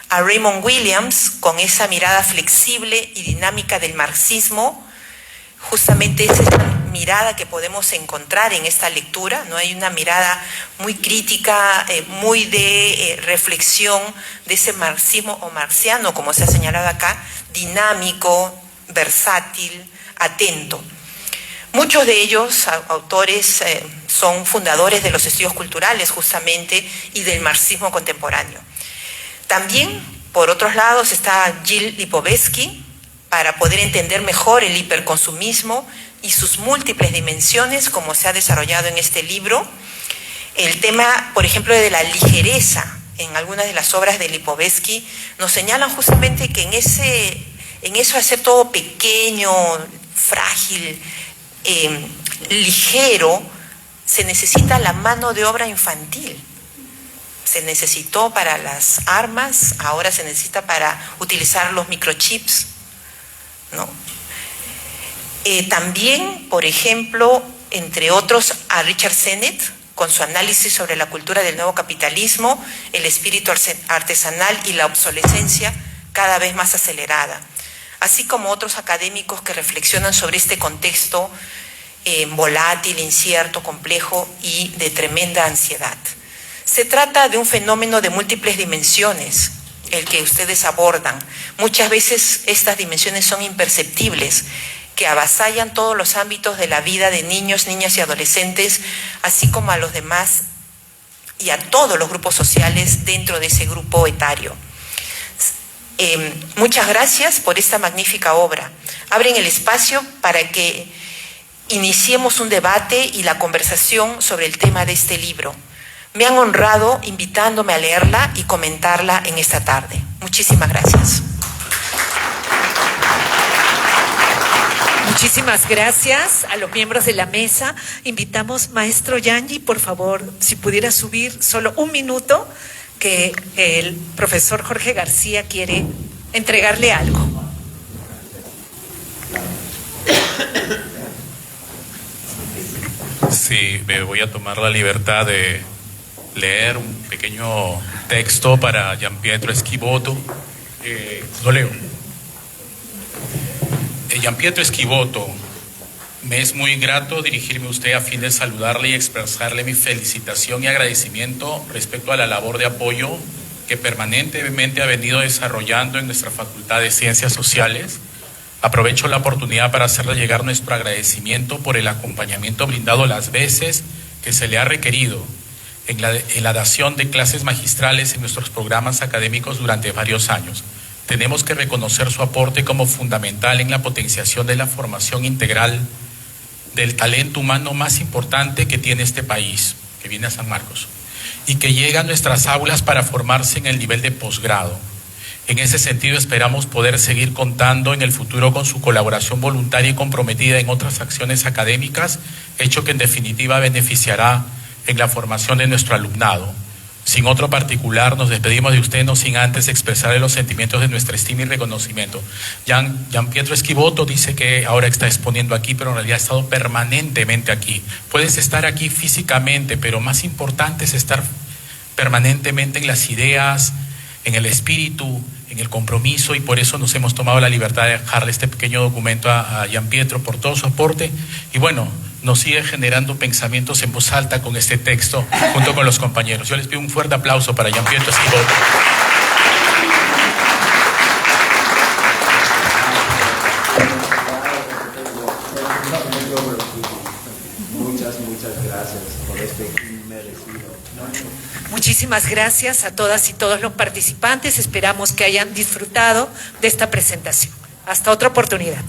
a Raymond Williams, con esa mirada flexible y dinámica del marxismo. Justamente es esa mirada que podemos encontrar en esta lectura, ¿no? Hay una mirada muy crítica, muy de reflexión de ese marxismo o marxiano, como se ha señalado acá, dinámico, versátil, atento. Muchos de ellos, autores, son fundadores de los estudios culturales justamente y del marxismo contemporáneo. También, por otros lados, está Gilles Lipovetsky, para poder entender mejor el hiperconsumismo y sus múltiples dimensiones, como se ha desarrollado en este libro. El tema, por ejemplo, de la ligereza en algunas de las obras de Lipovetsky nos señalan justamente que en eso hacer todo pequeño, frágil, ligero, se necesita la mano de obra infantil. Se necesitó para las armas, ahora se necesita para utilizar los microchips, ¿no? También, por ejemplo, entre otros, a Richard Sennett, con su análisis sobre la cultura del nuevo capitalismo, el espíritu artesanal y la obsolescencia cada vez más acelerada, así como otros académicos que reflexionan sobre este contexto volátil, incierto, complejo y de tremenda ansiedad. Se trata de un fenómeno de múltiples dimensiones, el que ustedes abordan. Muchas veces estas dimensiones son imperceptibles, que avasallan todos los ámbitos de la vida de niños, niñas y adolescentes, así como a los demás y a todos los grupos sociales dentro de ese grupo etario. Muchas gracias por esta magnífica obra. Abren el espacio para que iniciemos un debate y la conversación sobre el tema de este libro. Me han honrado invitándome a leerla y comentarla en esta tarde. Muchísimas gracias. Muchísimas gracias a los miembros de la mesa. Invitamos, maestro Yanji, por favor, si pudiera subir solo un minuto, que el profesor Jorge García quiere entregarle algo. Sí, me voy a tomar la libertad de leer un pequeño texto para Gianpietro Schibotto. Lo leo. Gianpietro Schibotto, me es muy grato dirigirme a usted a fin de saludarle y expresarle mi felicitación y agradecimiento respecto a la labor de apoyo que permanentemente ha venido desarrollando en nuestra Facultad de Ciencias Sociales. Aprovecho la oportunidad para hacerle llegar nuestro agradecimiento por el acompañamiento brindado las veces que se le ha requerido en la dación de clases magistrales en nuestros programas académicos durante varios años. Tenemos que reconocer su aporte como fundamental en la potenciación de la formación integral del talento humano más importante que tiene este país, que viene a San Marcos, y que llega a nuestras aulas para formarse en el nivel de posgrado. En ese sentido, esperamos poder seguir contando en el futuro con su colaboración voluntaria y comprometida en otras acciones académicas, hecho que en definitiva beneficiará en la formación de nuestro alumnado. Sin otro particular, nos despedimos de usted, no sin antes expresarle los sentimientos de nuestra estima y reconocimiento. Gianpietro Schibotto dice que ahora está exponiendo aquí, pero en realidad ha estado permanentemente aquí. Puedes estar aquí físicamente, pero más importante es estar permanentemente en las ideas, en el espíritu, en el compromiso, y por eso nos hemos tomado la libertad de dejarle este pequeño documento a Gianpietro por todo su aporte. Y bueno, nos sigue generando pensamientos en voz alta con este texto junto con los compañeros. Yo les pido un fuerte aplauso para Gianpietro Schibotto. Muchas gracias por este inmerecido. Muchísimas gracias a todas y todos los participantes. Esperamos que hayan disfrutado de esta presentación. Hasta otra oportunidad.